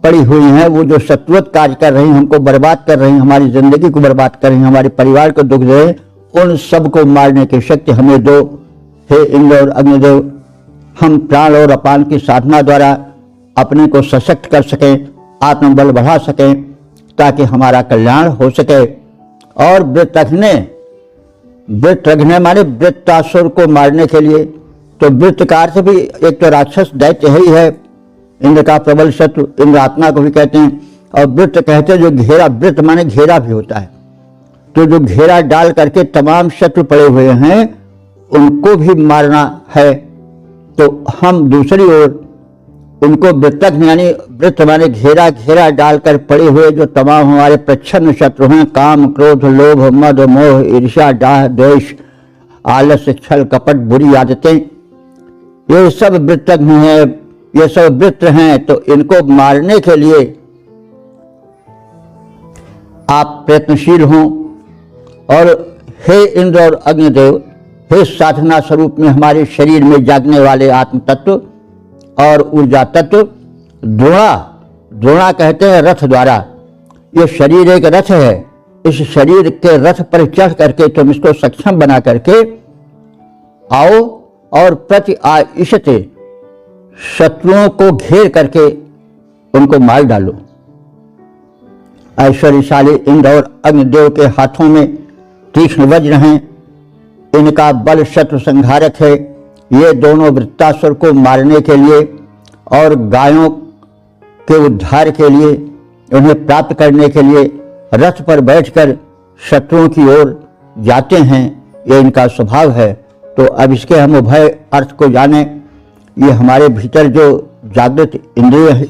पड़ी हुई हैं, वो जो शत्रुवत कार्य कर रही हैं, हमको बर्बाद कर रही हैं, हमारी जिंदगी को बर्बाद कर रही हैं, हमारे परिवार को दुख दे रहे हैं, उन सब को मारने की शक्ति हमें दो। हे इंद्र और अग्निदेव, हम प्राण और अपान की साधना द्वारा अपने को सशक्त कर सकें, आत्मबल बढ़ा सकें, ताकि हमारा कल्याण हो सके। और वृत्त रखने माने वृत्तासुर को मारने के लिए, तो वृत्त का अर्थ भी एक तो राक्षस दैत्य ही है, इंद्र का प्रबल शत्रु, इंद्र आत्मा को भी कहते हैं। और वृत्त कहते हैं जो घेरा, वृत्त माने घेरा भी होता है, तो जो घेरा डाल करके तमाम शत्रु पड़े हुए हैं उनको भी मारना है। तो हम दूसरी ओर उनको वृत्तक यानी वृत्त माने घेरा डालकर पड़े हुए जो तमाम हमारे प्रच्छन्न शत्रु हैं, काम, क्रोध, लोभ, मद, मोह, ईर्ष्या, डाह, द्वेष, आलस्य, छल, कपट, बुरी आदतें, ये सब वृत्तक हैं, ये सब वृत्त हैं। तो इनको मारने के लिए आप प्रयत्नशील हों। और हे इंद्र और अग्निदेव, हे साधना स्वरूप में हमारे शरीर में जागने वाले आत्म तत्व और ऊर्जा तत्व, द्रोणा कहते हैं रथ द्वारा। ये शरीर एक रथ है, इस शरीर के रथ पर चढ़ करके तुम इसको सक्षम बना करके आओ और प्रति आइशते शत्रुओं को घेर करके उनको मार डालो। ऐश्वर्यशाली इंद्र और अग्निदेव के हाथों में तीक्ष्ण वज्र हैं, इनका बल शत्रु संहारक है। ये दोनों वृत्तासुर को मारने के लिए और गायों के उद्धार के लिए, उन्हें प्राप्त करने के लिए रथ पर बैठकर शत्रुओं की ओर जाते हैं। ये इनका स्वभाव है। तो अब इसके हम उभय अर्थ को जाने। ये हमारे भीतर जो जागृत इंद्रिय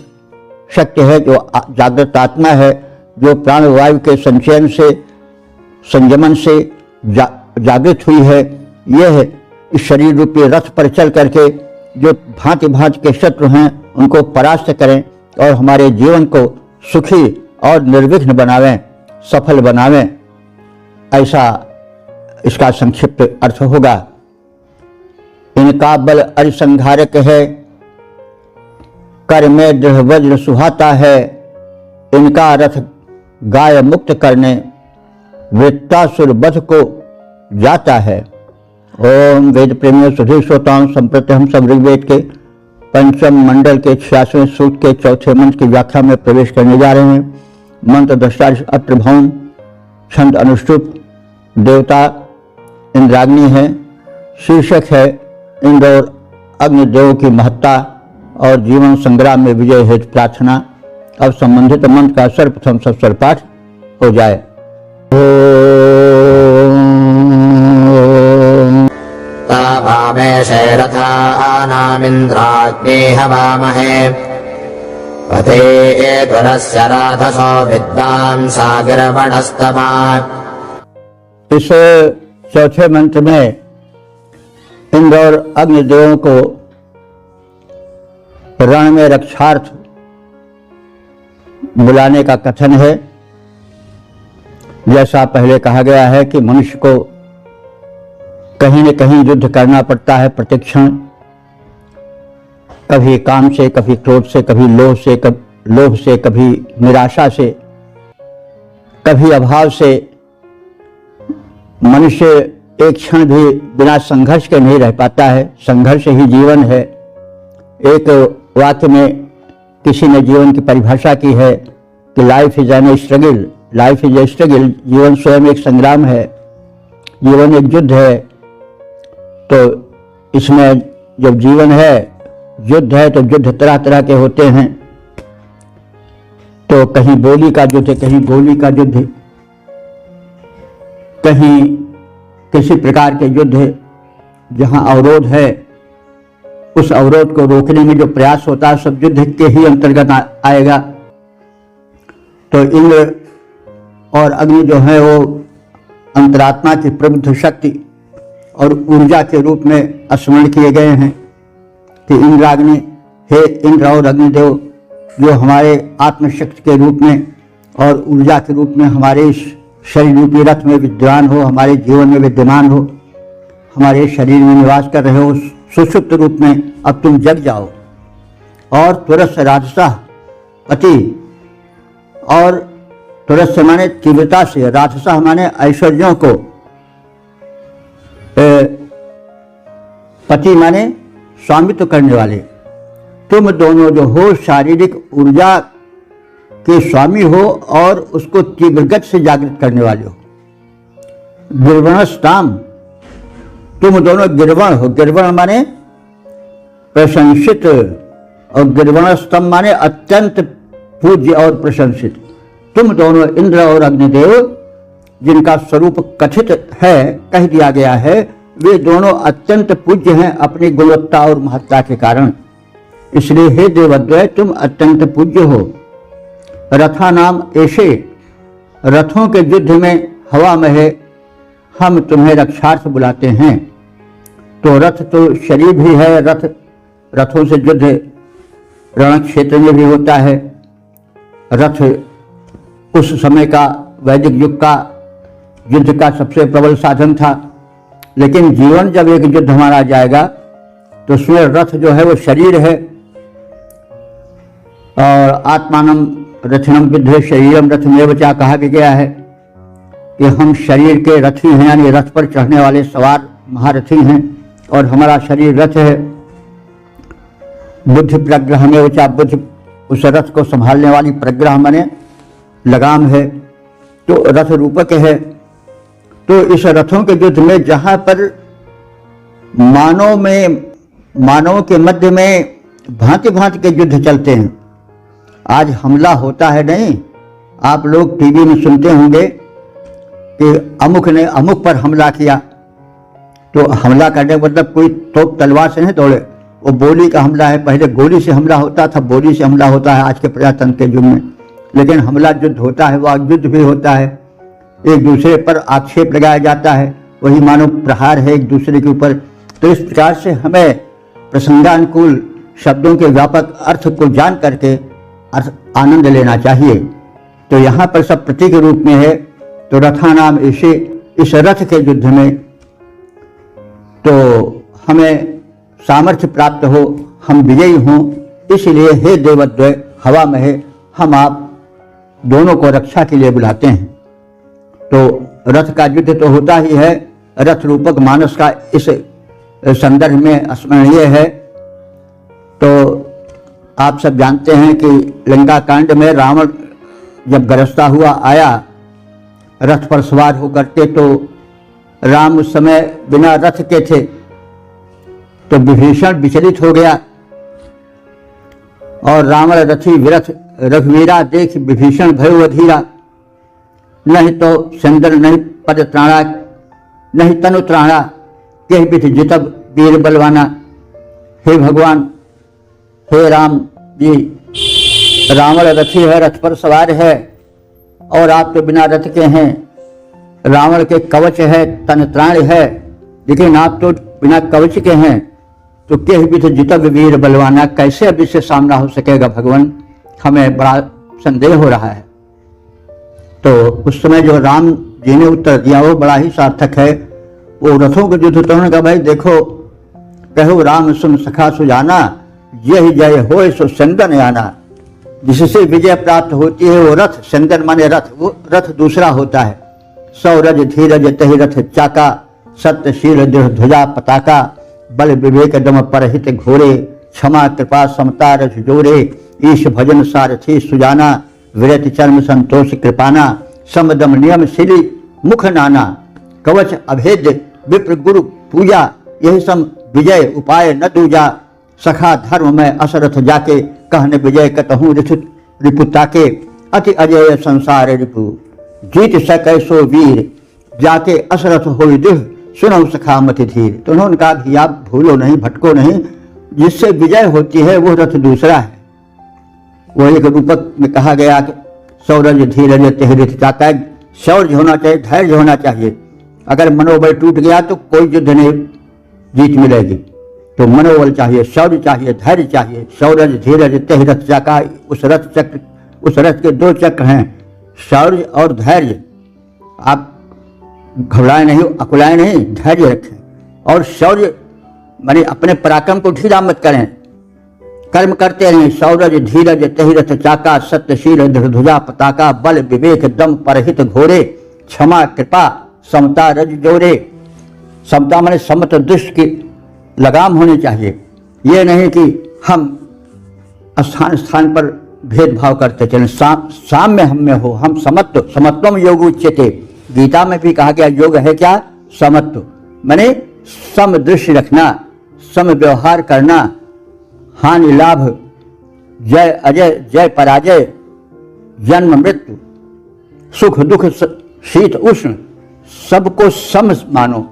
शक्ति है, जो जागृत आत्मा है, जो प्राणवायु के संचयन से, संयमन से जागृत हुई है, यह इस शरीर रूपी रथ पर चल करके जो भांति भांति के शत्रु हैं उनको परास्त करें और हमारे जीवन को सुखी और निर्विघ्न बनावें, सफल बनावें। ऐसा इसका संक्षिप्त अर्थ होगा। इनका बल अरिसंहारक है, कर में दृढ़ वज्र सुहाता है, इनका रथ गाय मुक्त करने वृत्तासुर वध को जाता है। ओम वेद प्रेमियों सुधीर श्रोताओं, संप्रति हम सब ऋग्वेद के पंचम मंडल के 86वें सूक्त के चौथे मंत्र की व्याख्या में प्रवेश करने जा रहे हैं। मंत्र दृष्टा अत्र भौम, छंद अनुष्टुप, देवता इंद्राग्नि है, शीर्षक है इंद्र और अग्निदेव की महत्ता और जीवन संग्राम में विजय हेतु प्रार्थना। अब संबंधित मंत्र का सर्वप्रथम सस्वर पाठ हो जाए। तावामेशे रथानामिन्द्राग्ने हवामहे पते तुरस्य राधसो विद्वान् सागरवणस्तमा। इस चौथे मंत्र में इंद्र और अग्निदेवों को रण में रक्षार्थ बुलाने का कथन है। जैसा पहले कहा गया है कि मनुष्य को कहीं न कहीं युद्ध करना पड़ता है प्रतिक्षण, कभी काम से, कभी क्रोध से, कभी लोभ से, कभी निराशा से, कभी अभाव से। मनुष्य एक क्षण भी बिना संघर्ष के नहीं रह पाता है। संघर्ष ही जीवन है। एक वाक्य में किसी ने जीवन की परिभाषा की है कि life is an struggle, life is a struggle. जीवन स्वयं एक संग्राम है, जीवन एक युद्ध है। तो इसमें जब जीवन है, युद्ध है, तो युद्ध तरह तरह के होते हैं। तो कहीं बोली का युद्ध, कहीं गोली का युद्ध, कहीं किसी प्रकार के युद्ध है। जहां अवरोध है, उस अवरोध को रोकने में जो प्रयास होता है सब युद्ध के ही अंतर्गत आएगा। तो इंद्र और अग्नि जो है वो अंतरात्मा की प्रबुद्ध शक्ति और ऊर्जा के रूप में स्मरण किए गए हैं कि इंद्राग्नि, हे इंद्र और अग्निदेव, जो हमारे आत्मशक्ति के रूप में और ऊर्जा के रूप में हमारे इस शरीर रूपी रथ में विद्यमान हो, हमारे जीवन में विद्यमान हो, हमारे शरीर में निवास कर रहे हो सुषुप्त रूप में, अब तुम जग जाओ और तुरस राजसा पति, और तुरस माने तीव्रता से, राजसा माने ऐश्वर्यों को पति माने स्वामित्व करने वाले, तुम दोनों जो हो शारीरिक ऊर्जा के स्वामी हो और उसको तीव्र गति से जागृत करने वाले हो। गिरवणस्ताम, तुम दोनों गिरवण हो। गिरवण माने प्रशंसित और गिरवणस्तम माने अत्यंत पूज्य और प्रशंसित। तुम दोनों इंद्र और अग्निदेव जिनका स्वरूप कथित है, कह दिया गया है, वे दोनों अत्यंत पूज्य हैं अपनी गुणवत्ता और महत्ता के कारण। इसलिए हे देवद्वय तुम अत्यंत पूज्य हो। रथा नाम ऐसे, रथों के युद्ध में हवा में हम तुम्हें रक्षार्थ बुलाते हैं। तो रथ तो शरीर भी है, रथों से युद्ध रण क्षेत्र में भी होता है। रथ उस समय का वैदिक युग का युद्ध का सबसे प्रबल साधन था। लेकिन जीवन जब एक युद्ध हमारा जाएगा तो उसमें रथ जो है वो शरीर है। और आत्मानम रथनम विद्धे शरीरम रथमेव चा कहा भी गया है कि हम शरीर के रथी हैं, यानी रथ पर चढ़ने वाले सवार महारथी हैं और हमारा शरीर रथ है। बुद्धि प्रग्रह में ऊंचा, बुद्धि उस रथ को संभालने वाली, प्रग्रह माने लगाम है, तो रथ रूपक है। तो इस रथों के युद्ध में जहां पर मानव के मध्य में भांति भांति के युद्ध चलते हैं। आज हमला होता है, नहीं, आप लोग टीवी में सुनते होंगे कि अमुक ने अमुक पर हमला किया। तो हमला करने का मतलब कोई तोप तलवार से नहीं दौड़े, वो बोली का हमला है। पहले गोली से हमला होता था, बोली से हमला होता है आज के प्रजातंत्र के युग में। लेकिन हमला युद्ध होता है, वह युद्ध भी होता है, एक दूसरे पर आक्षेप लगाया जाता है, वही मानो प्रहार है एक दूसरे के ऊपर। तो इस प्रकार से हमें प्रसंगानुकूल शब्दों के व्यापक अर्थ को जान करके आनंद लेना चाहिए। तो यहाँ पर सब प्रतीक रूप में है। तो रथा नाम ऐसे, इस रथ के युद्ध में तो हमें सामर्थ्य प्राप्त हो, हम विजयी हों। इसलिए हे देवद्वय हवा में है, हम आप दोनों को रक्षा के लिए बुलाते हैं। तो रथ का युद्ध तो होता ही है। रथ रूपक मानस का इस संदर्भ में स्मरणीय है। तो आप सब जानते हैं कि लंका कांड में रावण जब गरजता हुआ आया रथ पर सवार होकर के, तो राम उस समय बिना रथ के थे। तो विभीषण विचलित हो गया और रावण रथी विरथ रघुवीरा देख विभीषण भयो अधीरा। नहीं तो संदर नहीं पद त्राणा, नहीं तनु त्राणा, कह बिथ जितब वीर बलवाना। हे भगवान, हे राम जी, रावण रथी है, रथ पर सवार है और आप तो बिना रथ के हैं। रावण के कवच है, तन त्राण है, लेकिन आप तो बिना कवच के हैं। तो कह बिथ जितब वीर बलवाना, कैसे अब इससे सामना हो सकेगा भगवान, हमें बड़ा संदेह हो रहा है। तो उस समय जो राम जी ने उत्तर दिया वो बड़ा ही सार्थक है। वो रथों के युद्ध तोड़ने का, भाई देखो, कहो राम सुन सखा सुजाना, यही जय हो सो संदन आना। जिससे विजय प्राप्त होती है वो रथ, संदन माने रथ, वो रथ दूसरा होता है। सौरज धीरज तहि रथ चाका, सत्यशील दृढ़ ध्वजा पताका। बल विवेक दम परहित घोरे, क्षमा कृपा समता रथ जोरे। ईश भजन सारथी सुजाना, विरत चर्म संतोष कृपाना। समदम नियम शिली मुख नाना, कवच अभेद विप्र गुरु पूजा। यही सम विजय उपाय न दूजा। सखा धर्म में असरथ जाके, कहन विजय कतहूँ रिपु ताके। अति अजय संसार रिपु, जीत सकै सो वीर। जाके असरथ हो दृढ़, सुनो सखा मति धीर। तो उन्होंने कहा कि आप भूलो नहीं, भटको नहीं, जिससे विजय होती है वो रथ दूसरा है। वो एक रूपक में कहा गया कि सौरज धीरज तहि रथ चाका। शौर्य होना चाहिए, धैर्य होना चाहिए। अगर मनोबल टूट गया तो कोई युद्ध नहीं जीत मिलेगी। तो मनोबल चाहिए, शौर्य चाहिए, धैर्य चाहिए। सौरज धीरज तहि रथ चाका, उस रथ चक्र, उस रथ के दो चक्र हैं, शौर्य और धैर्य। आप घबराए नहीं, अकुलाए नहीं, धैर्य रखें। और शौर्य माने अपने पराक्रम को ढीला मत करें, कर्म करते रहें। सौरज धीरज तहि रथ चाका, सत्यशील दृढ़ ध्वजा पताका। बल विवेक दम परहित घोरे, क्षमा कृपा समता रज जोरे। समता माने समत दुष्ट लगाम होनी चाहिए। ये नहीं कि हम स्थान स्थान पर भेदभाव करते चलें। साम में हम में हो, हम समत्व, समत्वम योग उच्यते। गीता में भी कहा गया योग है क्या? समत्व, माने सम दृष्टि रखना, सम व्यवहार करना, हानि लाभ, जय अजय, जय पराजय, जन्म मृत्यु, सुख दुख, शीत उष्ण, सबको सम मानो,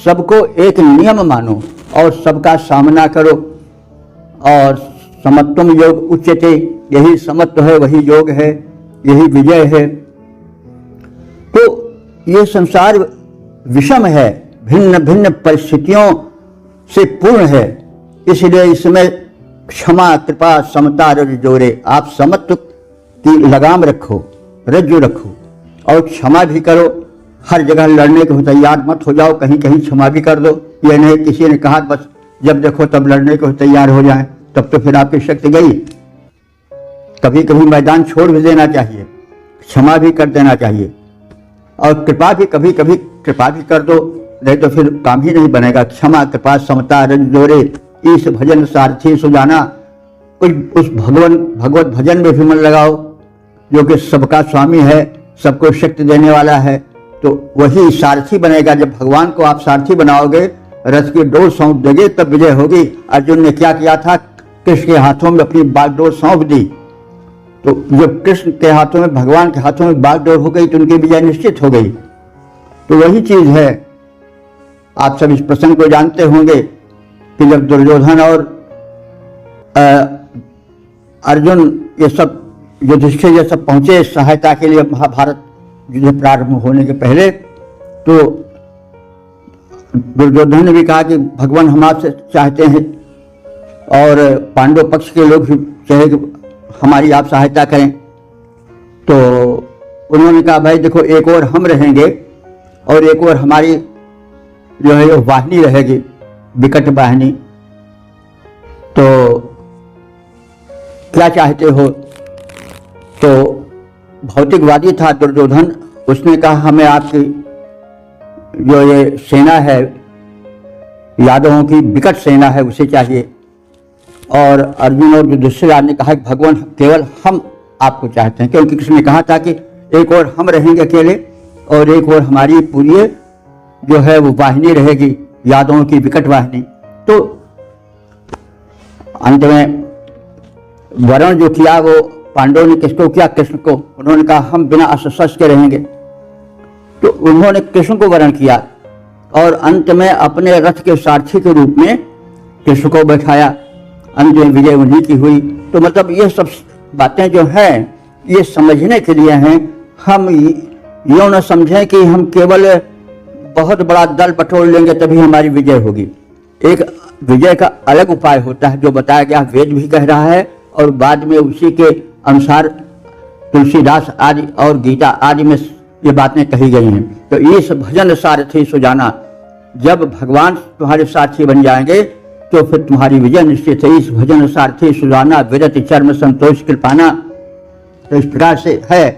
सबको एक नियम मानो और सबका सामना करो। और समत्वम योग उच्यते, यही समत्व है, वही योग है, यही विजय है। तो ये संसार विषम है, भिन्न भिन्न परिस्थितियों से पूर्ण है, इसलिए इसमें क्षमा कृपा समता रज जोड़े। आप समत्व की लगाम रखो, रज्जु रखो और क्षमा भी करो। हर जगह लड़ने को तैयार मत हो जाओ, कहीं कहीं क्षमा भी कर दो। ये नहीं किसी ने कहा बस जब देखो तब लड़ने को तैयार हो जाए, तब तो फिर आपकी शक्ति गई। कभी कभी मैदान छोड़ भी देना चाहिए, क्षमा भी कर देना चाहिए और कृपा भी कभी कभी कृपा भी कर दो, नहीं तो फिर काम ही नहीं बनेगा। क्षमा कृपा समता रज जोड़े, ईश भजन सारथी सुजाना। उस भगवत भजन में भी मन लगाओ, जो कि सबका स्वामी है, सबको शक्ति देने वाला है, तो वही सारथी बनेगा। जब भगवान को आप सारथी बनाओगे, रथ की डोर सौंप दोगे, तब विजय होगी। अर्जुन ने क्या किया था? कृष्ण के हाथों में अपनी बागडोर सौंप दी। तो जब कृष्ण के हाथों में, भगवान के हाथों में बागडोर हो गई तो उनकी विजय निश्चित हो गई। तो वही चीज है। आप सब इस प्रसंग को जानते होंगे कि जब दुर्योधन और अर्जुन ये सब युधिष्ठिर ये सब पहुंचे सहायता के लिए महाभारत युद्ध प्रारंभ होने के पहले, तो दुर्योधन ने भी कहा कि भगवान हम आपसे चाहते हैं और पांडव पक्ष के लोग भी चाहे कि हमारी आप सहायता करें। तो उन्होंने कहा भाई देखो, एक और हम रहेंगे और एक और हमारी जो है वाहिनी रहेगी, विकट वाहिनी, तो क्या चाहते हो? तो भौतिकवादी था दुर्योधन, उसने कहा हमें आपकी जो ये सेना है, यादवों की विकट सेना है, उसे चाहिए। और अर्जुन और युधिष्ठिर ने कहा कि भगवान केवल हम आपको चाहते हैं, क्योंकि कृष्ण ने कहा था कि एक और हम रहेंगे अकेले और एक और हमारी पूरी जो है वो वाहिनी रहेगी, यादवों की विकट वाहिनी। तो अंत में वरण जो किया वो पांडवों ने किसको किया? कृष्ण को। उन्होंने कहा हम बिना अस्त्र के रहेंगे, तो उन्होंने कृष्ण को वरण किया और अंत में अपने रथ के सारथी के रूप में कृष्ण को बैठाया। अंत में विजय उन्हीं की हुई। तो मतलब ये सब बातें जो हैं ये समझने के लिए हैं। हम यूं न समझें कि हम केवल बहुत बड़ा दल बटोर लेंगे तभी हमारी विजय होगी। एक विजय का अलग उपाय होता है जो बताया गया, वेद भी कह रहा है और बाद में उसी के अनुसार तुलसीदास आदि और गीता आदि में ये बातें कही गई हैं। तो इस भजन सारथी सुजाना, जब भगवान तुम्हारे सारथी बन जाएंगे तो फिर तुम्हारी विजय निश्चित है। इस भजन सारथी सुजाना, विरत चर्म संतोष कृपाना। तो इस प्रकार से है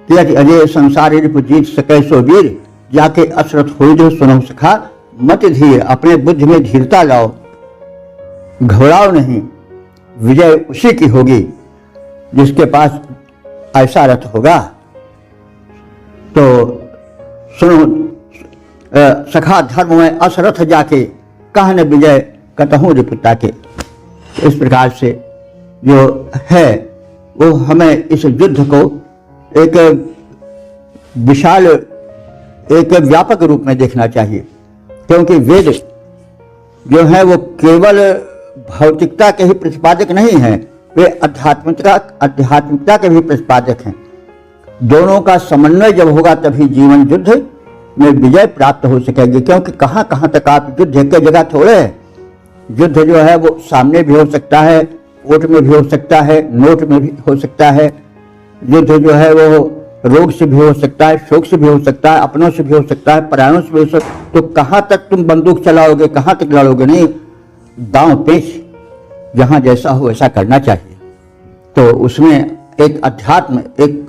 कि अजय संसार जीत सके सो वीर, जाके अशरथ हो जो सुनो सखा मत धीर। अपने बुद्धि में धीरता लाओ, घबराओ नहीं, विजय उसी की होगी जिसके पास ऐसा रथ होगा। तो सुनो सखा धर्म में असरथ जाके, कहन विजय कतहूँ रिपुता के। इस प्रकार से जो है वो हमें इस युद्ध को एक विशाल, एक व्यापक रूप में देखना चाहिए, क्योंकि वेद जो है वो केवल भौतिकता के ही प्रतिपादक नहीं है, वे आध्यात्मिकता के भी प्रतिपादक हैं। दोनों का समन्वय जब होगा तभी जीवन युद्ध में विजय प्राप्त हो सकेगी। क्योंकि कहाँ कहाँ तक आप युद्ध एक जगह थोड़े है। युद्ध जो है वो सामने भी हो सकता है, कोर्ट में भी हो सकता है, नोट में भी हो सकता है। युद्ध जो है वो रोग से भी हो सकता है, शोक से भी हो सकता है, अपनों से भी हो सकता है, परायों से भी हो सकता है। तो कहाँ तक तुम बंदूक चलाओगे, कहाँ तक लड़ोगे? नहीं, दांव पेच जहाँ जैसा हो वैसा करना चाहिए। तो उसमें एक अध्यात्म, एक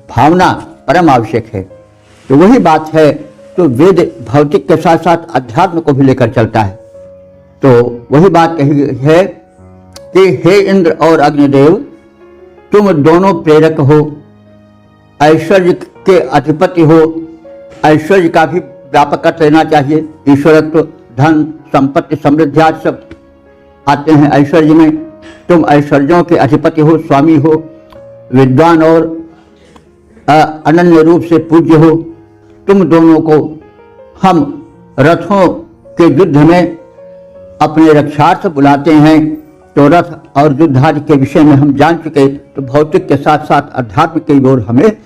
भावना परम आवश्यक है। तो वही बात है। तो वेद भौतिक के साथ साथ अध्यात्म को भी लेकर चलता है। तो वही बात कही गई है कि हे इंद्र और अग्निदेव, तुम दोनों प्रेरक हो, ऐश्वर्य के अधिपति हो। ऐश्वर्य का भी व्यापक अर्थ लेना चाहिए। ईश्वरत्व, धन, संपत्ति, समृद्धि आदि सब आते हैं ऐश्वर्य में। तुम ऐश्वर्यों के अधिपति हो, स्वामी हो, विद्वान और अनन्य रूप से पूज्य हो। तुम दोनों को हम रथों के युद्ध में अपने रक्षार्थ बुलाते हैं। तो रथ और युद्ध आदि के विषय में हम जान चुके, तो भौतिक के साथ साथ अध्यात्म की ओर हमें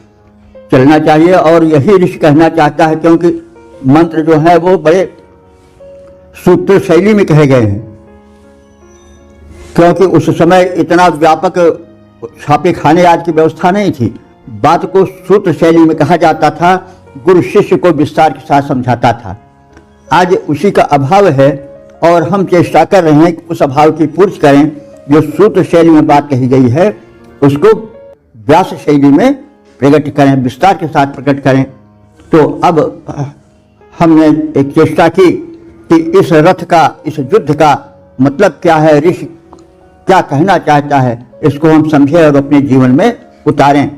चलना चाहिए। और यही ऋषि कहना चाहता है, क्योंकि मंत्र जो है वो बड़े सूत्र शैली में कहे गए हैं, क्योंकि उस समय इतना व्यापक छापे खाने आदि की व्यवस्था नहीं थी। बात को सूत्र शैली में कहा जाता था, गुरु शिष्य को विस्तार के साथ समझाता था। आज उसी का अभाव है और हम चेष्टा कर रहे हैं कि उस अभाव की पूर्ति करें। जो सूत्र शैली में बात कही गई है उसको व्यास शैली में प्रकट करें, विस्तार के साथ प्रकट करें। तो अब हमने एक चेष्टा की कि इस रथ का, इस युद्ध का मतलब क्या है, ऋषि क्या कहना चाहता है, इसको हम समझें और अपने जीवन में उतारें।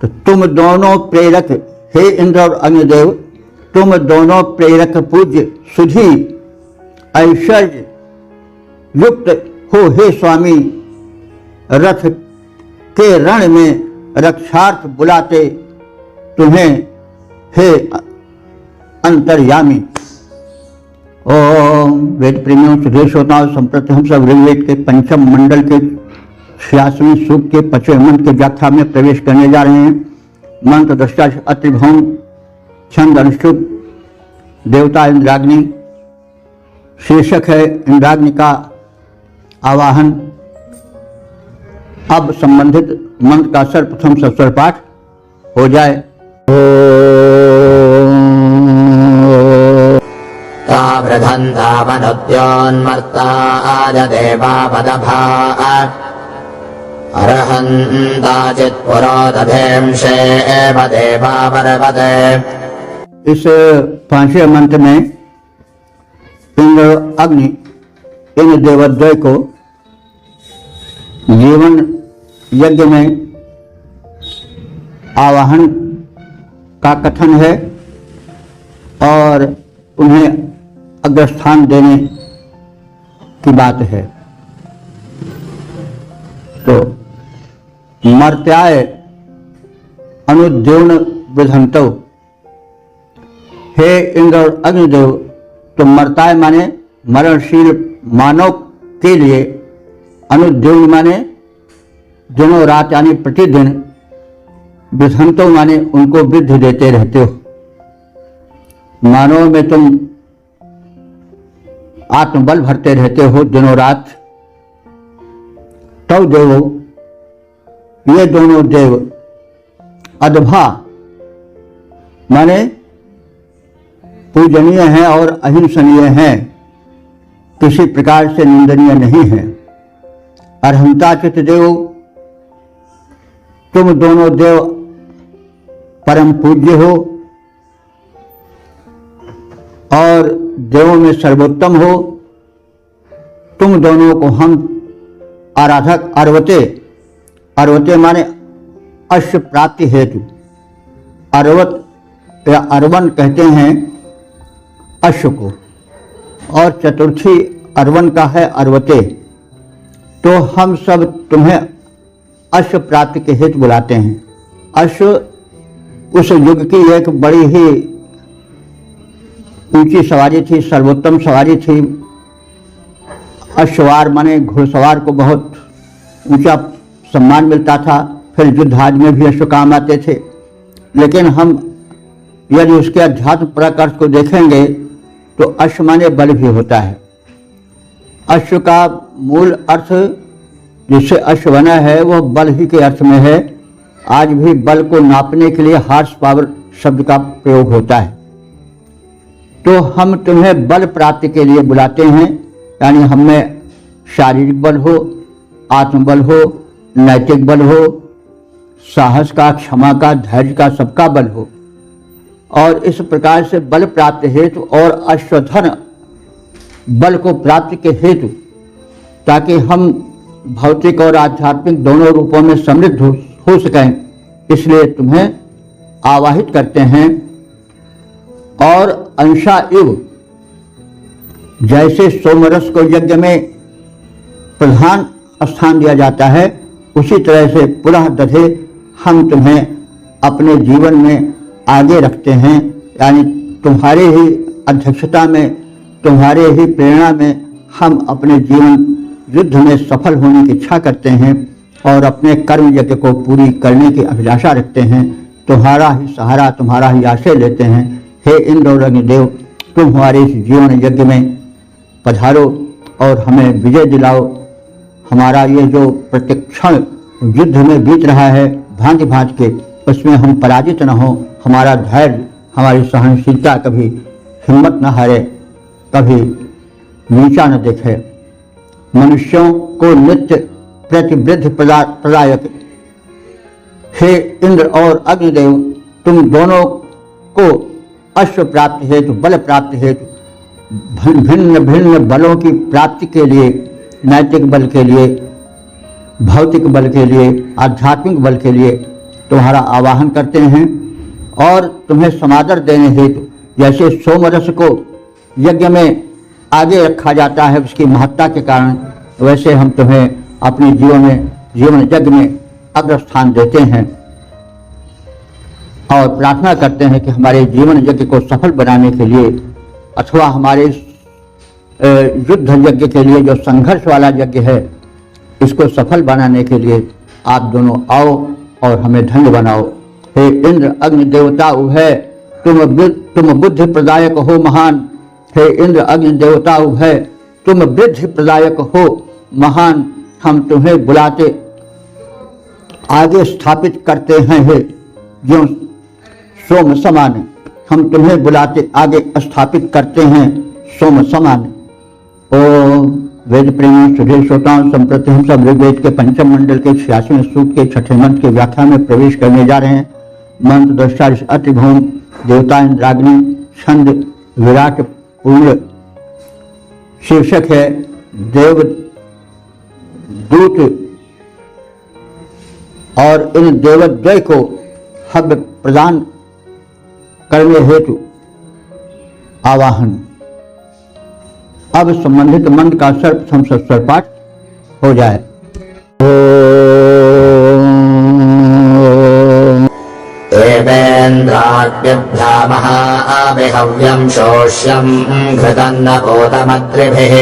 तो तुम दोनों प्रेरक, हे इंद्र और अग्निदेव, तुम दोनों प्रेरक पूज्य सुधी ऐश्वर्य युक्त हो, हे स्वामी। रथ के रण में रक्षार्थ बुलाते तुम्हें, हे अंतर्यामी। ओम वेद प्रेमियों, सुधे श्रोताओं, संप्रति हम सब ऋग्वेद के पंचम मंडल के 86वें सूक्त के 5वें मंत्र के व्याख्या में प्रवेश करने जा रहे हैं। मंत्र दृष्टा अत्रिभौम, छंद अनुष्टुप, देवता इंद्राग्नि। शीर्षक है इंद्राग्नि का आवाहन। अब संबंधित मंत्र का सर्वप्रथम सस्वर पाठ हो जाए। तावृधन्तावनुद्योन्मर्ता आजदेवापदभा अर्हन्ताचित्पुरोदधेंशे एव देवावरवदे। इस पांचवें मंत्र में इंद्र अग्नि इन देवद्वय को जीवन यज्ञ में आवाहन का कथन है और उन्हें अग्रस्थान देने की बात है। तो मर्त्याय अनुद्योन विधंतो, हे इंद्र और अग्निदेव, तो मर्ताय माने मरणशील मानव के लिए, अनुद्योन माने दिनों रात यानी प्रतिदिन, विधंतो माने उनको वृद्धि देते रहते हो। मानव में तुम आत्मबल भरते रहते हो दिनों रात। तव देवो, ये दोनों देव अदभा माने पूजनीय हैं और अहिंसनीय हैं, किसी प्रकार से निंदनीय नहीं है। अर्हंताचित देव, तुम दोनों देव परम पूज्य हो और देवों में सर्वोत्तम हो। तुम दोनों को हम आराधक अर्वते, अर्वते माने अश्व प्राप्ति हेतु, अर्वत या अर्वन कहते हैं अश्व को, और चतुर्थी अर्वन का है अर्वते। तो हम सब तुम्हें अश्व प्राप्ति के हेतु बुलाते हैं। अश्व उस युग की एक बड़ी ही ऊंची सवारी थी, सर्वोत्तम सवारी थी। अश्ववार माने घुड़सवार को बहुत ऊंचा सम्मान मिलता था। फिर युद्धाज में भी अश्व काम आते थे। लेकिन हम यदि उसके अध्यात्म प्रकर्ष को देखेंगे तो अश्व माने बल भी होता है। अश्व का मूल अर्थ जिससे अश्व बना है वह बल ही के अर्थ में है। आज भी बल को नापने के लिए हार्स पावर शब्द का प्रयोग होता है। तो हम तुम्हें बल प्राप्ति के लिए बुलाते हैं, यानी हमें शारीरिक बल हो, आत्मबल हो, नैतिक बल हो, साहस का, क्षमा का, धैर्य का, सबका बल हो। और इस प्रकार से बल प्राप्त हेतु और अश्वधन बल को प्राप्ति के हेतु, ताकि हम भौतिक और आध्यात्मिक दोनों रूपों में समृद्ध हो सकें, इसलिए तुम्हें आवाहित करते हैं। और अंशा इव, जैसे सोमरस को यज्ञ में प्रधान स्थान दिया जाता है, उसी तरह से पुनः दधे हम तुम्हें अपने जीवन में आगे रखते हैं, यानी तुम्हारे ही अध्यक्षता में, तुम्हारे ही प्रेरणा में हम अपने जीवन युद्ध में सफल होने की इच्छा करते हैं और अपने कर्म यज्ञ को पूरी करने की अभिलाषा रखते हैं। तुम्हारा ही सहारा, तुम्हारा ही आश्रय लेते हैं। हे इंद्र और अग्निदेव, तुम हमारे इस जीवन यज्ञ में पधारो और हमें विजय दिलाओ। हमारा ये जो प्रतिक्षण युद्ध में बीत रहा है भांति भांति के, उसमें हम पराजित न हो। हमारा धैर्य, हमारी सहनशीलता कभी हिम्मत न हारे, कभी नीचा न देखे। मनुष्यों को नित्य प्रतिवृद्धि प्रदायक हे इंद्र और अग्निदेव, तुम दोनों को अश्व प्राप्ति हेतु, बल प्राप्ति हेतु, भिन्न भिन्न बलों की प्राप्ति के लिए, नैतिक बल के लिए, भौतिक बल के लिए, आध्यात्मिक बल के लिए तुम्हारा आवाहन करते हैं। और तुम्हें समादर देने हेतु, जैसे सोमरस को यज्ञ में आगे रखा जाता है उसकी महत्ता के कारण, वैसे हम तुम्हें अपने जीवन यज्ञ में अग्रस्थान देते हैं और प्रार्थना करते हैं कि हमारे जीवन यज्ञ को सफल बनाने के लिए, अथवा हमारे युद्ध यज्ञ के लिए जो संघर्ष वाला यज्ञ है, इसको सफल बनाने के लिए आप दोनों आओ और हमें धन्य बनाओ। हे इंद्र अग्नि देवता उभय, तुम बुद्धि प्रदायक हो महान। हे इंद्र अग्नि देवता उभय, तुम वृद्धि प्रदायक हो महान। हम तुम्हें बुलाते आगे स्थापित करते हैं, हे जो सोम समान। हम तुम्हें बुलाते आगे स्थापित करते हैं सोम समान। ओ वेद प्रेमी सुधीर श्रोताओं, संप्रति हम सब ऋग्वेद के पंचम मंडल के 86वें सूक्त के 6ठे मंत्र के व्याख्या में प्रवेश करने जा रहे हैं। मंत्र दृष्टा अतिभौम देवता इंद्राग्नि, छंद विराट पूर्ण, शीर्षक है देव दूत। और इन देवद्वय को हव्य प्रदान करने हेतु आवाहन। अब संबंधित मंत्र का सर्वप्रथम स्वर पाठ हो जाए। देवेन्द्राभ्यामः आविहव्यं शोष्यं घृतन्नपोतमद्रिभिः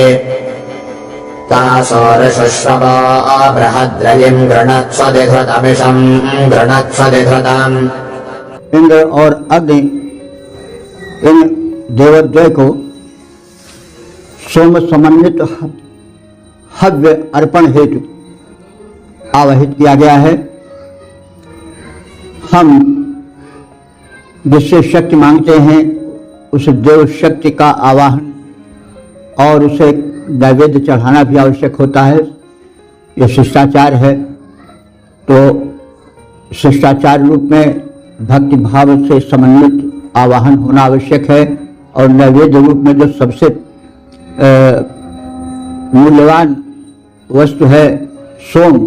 तासोरशुश्रवो बृहद्रयिं गृणत्स्वदिघृतमिषं गृणत्स्वदिघृतम्। इंद्र और अग्नि इन देवद्वय को सोम समन्वित हव्य अर्पण हेतु आवाहित किया गया है। हम जिससे शक्ति मांगते हैं उस देव शक्ति का आवाहन और उसे नैवेद्य चढ़ाना भी आवश्यक होता है। यह शिष्टाचार है, तो शिष्टाचार रूप में भक्ति भाव से समन्वित आवाहन होना आवश्यक है। और नैवेद्य रूप में जो सबसे मूल्यवान वस्तु है सोम,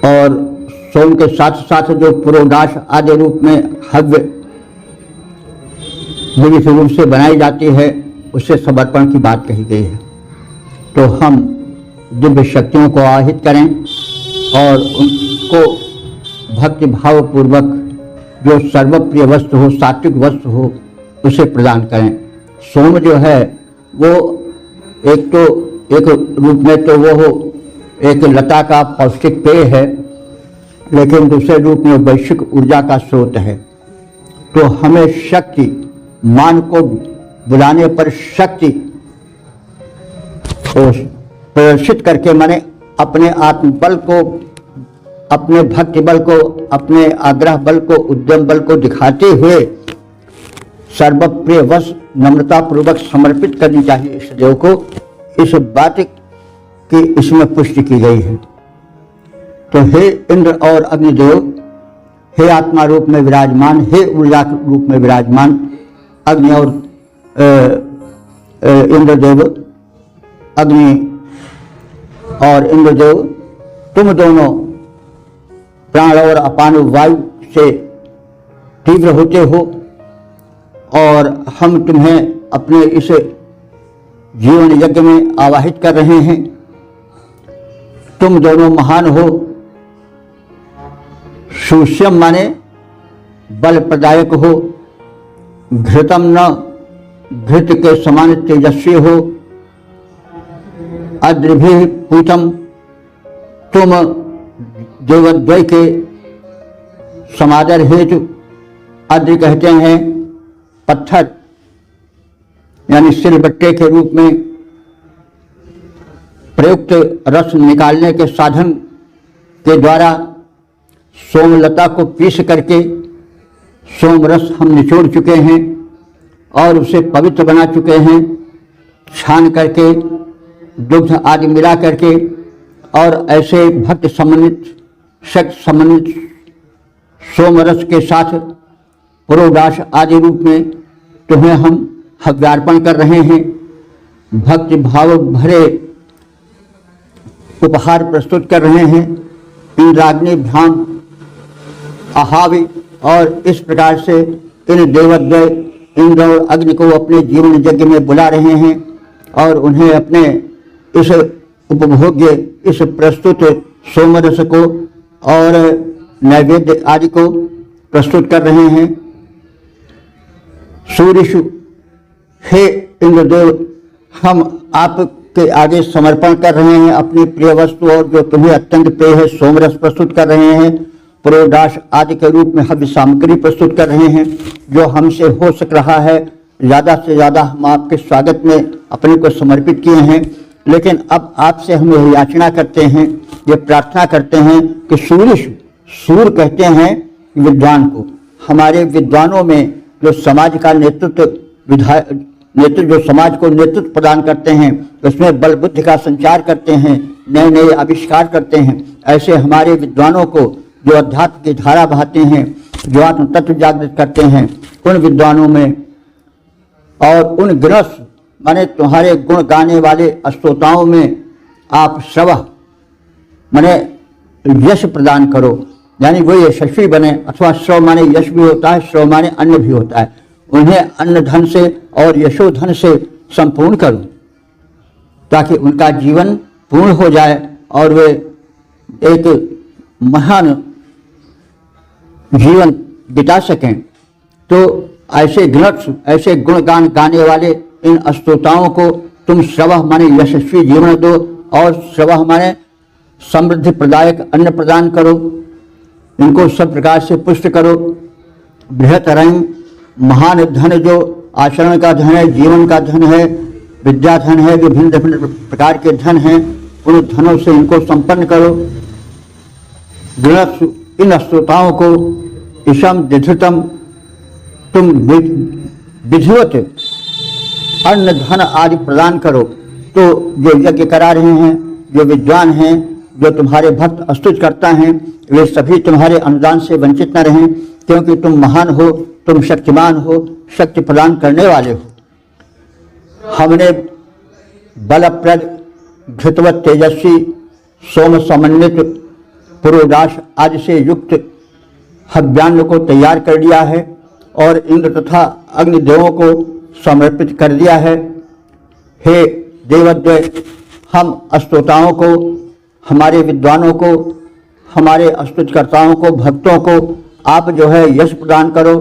और सोम के साथ साथ जो पुरोडाश आदि रूप में हव्य विधि रूप से बनाई जाती है, उससे समर्पण की बात कही गई है। तो हम दिव्य शक्तियों को आवाहित करें और उनको भक्ति भाव पूर्वक जो सर्वप्रिय वस्तु हो, सात्विक वस्तु हो, उसे प्रदान करें। सोम जो है वो एक रूप में तो वो एक लता का पौष्टिक पेय है, लेकिन दूसरे रूप में वैश्विक ऊर्जा का स्रोत है। तो हमें शक्ति, मान को बुलाने पर शक्ति को प्रदर्शित करके, माने अपने आत्मबल को, अपने भक्ति बल को, अपने आग्रह बल को, उद्यम बल को दिखाते हुए सर्वप्रिय वश नम्रता पूर्वक समर्पित करनी चाहिए इस देव को। इस बात की इसमें पुष्टि की गई है। तो हे इंद्र और अग्निदेव, हे आत्मा रूप में विराजमान, हे ऊर्जा रूप में विराजमान अग्नि और इंद्रदेव अग्नि और इंद्रदेव, तुम दोनों प्राण और अपान वायु से तीव्र होते हो और हम तुम्हें अपने इस जीवन यज्ञ में आवाहित कर रहे हैं। तुम दोनों महान हो। सुष्यम माने बल प्रदायक हो, घृतम न घृत के समान तेजस्वी हो, अद्रिभि पूतम तुम देवद्वय के समादर हेतु, अद्रि कहते हैं पत्थर यानी सिलबट्टे के रूप में प्रयुक्त रस निकालने के साधन के द्वारा सोमलता को पीस करके सोमरस हम निचोड़ चुके हैं और उसे पवित्र बना चुके हैं, छान करके दुग्ध आदि मिला करके, और ऐसे भक्त समन्वित शक्त समन्वित सोमरस के साथ पुरोडाश आदि रूप में तुम्हें हम हव्यार्पण कर रहे हैं। भक्ति भाव भरे उपहार प्रस्तुत कर रहे हैं। इंद्राग्नि भ्याम अहावि, और इस प्रकार से इन देवद्वय इंद्र और अग्नि को अपने जीवन यज्ञ में बुला रहे हैं और उन्हें अपने इस उपभोग्य इस प्रस्तुत सोमरस को और नैवेद्य आदि को प्रस्तुत कर रहे हैं। सूर्यशु, हे इंद्रदेव, हम आपके आगे समर्पण कर रहे हैं अपनी प्रिय वस्तु और जो तुम्हें अत्यंत प्रिय है सोमरस प्रस्तुत कर रहे हैं। पुरोडाश आदि के रूप में हव्य सामग्री प्रस्तुत कर रहे हैं। जो हमसे हो सक रहा है ज़्यादा से ज़्यादा हम आपके स्वागत में अपने को समर्पित किए हैं, लेकिन अब आपसे हम यह याचना करते हैं, ये प्रार्थना करते हैं कि सूर कहते हैं विद्वान को। हमारे विद्वानों में जो समाज का नेतृत्व जो समाज को नेतृत्व प्रदान करते हैं, उसमें बल बुद्धि का संचार करते हैं, नए नए आविष्कार करते हैं, ऐसे हमारे विद्वानों को जो अध्यात्म की धारा बहाते हैं, जो आत्म तत्व जागृत करते हैं, उन विद्वानों में और उन गृहस्थ माने तुम्हारे गुण गाने वाले श्रोताओं में आप श्रवः माने यश प्रदान करो, यानी वो यशस्वी बने। अथवा श्रव माने यश भी होता है, श्रव माने अन्न भी होता है। उन्हें अन्न धन से और यशोधन से संपूर्ण करो ताकि उनका जीवन पूर्ण हो जाए और वे एक महान जीवन बिता सकें। तो ऐसे गृहस्थ, ऐसे गुणगान गाने वाले इन श्रोताओं को तुम श्रवः माने यशस्वी जीवन दो और श्रवः माने समृद्धि प्रदायक अन्न प्रदान करो। इनको सब प्रकार से पुष्ट करो। बृहत रंग, महान धन जो आचरण का धन है, जीवन का धन है, विद्या धन है, विभिन्न विभिन्न प्रकार के धन हैं, उन धनों से इनको संपन्न करो। गृहस्थ इन श्रोताओं को ईशम दिधृतम तुम विधिवत अन्न धन आदि प्रदान करो। तो जो यज्ञ करा रहे हैं, जो विद्वान हैं, जो तुम्हारे भक्त स्तुति करता हैं, वे सभी तुम्हारे अनुदान से वंचित न रहें, क्योंकि तुम महान हो, तुम शक्तिमान हो, शक्ति प्रदान करने वाले हो। हमने बलप्रद घृतवत तेजस्वी सोम समन्वित पुरोडाश आदि से युक्त हव्यान्न को तैयार कर लिया है और इंद्र तथा अग्निदेवों को समर्पित कर दिया है। हे देवद्वय, हम श्रोताओं को, हमारे विद्वानों को, हमारे स्तुतिकर्ताओं को, भक्तों को आप जो है यश प्रदान करो,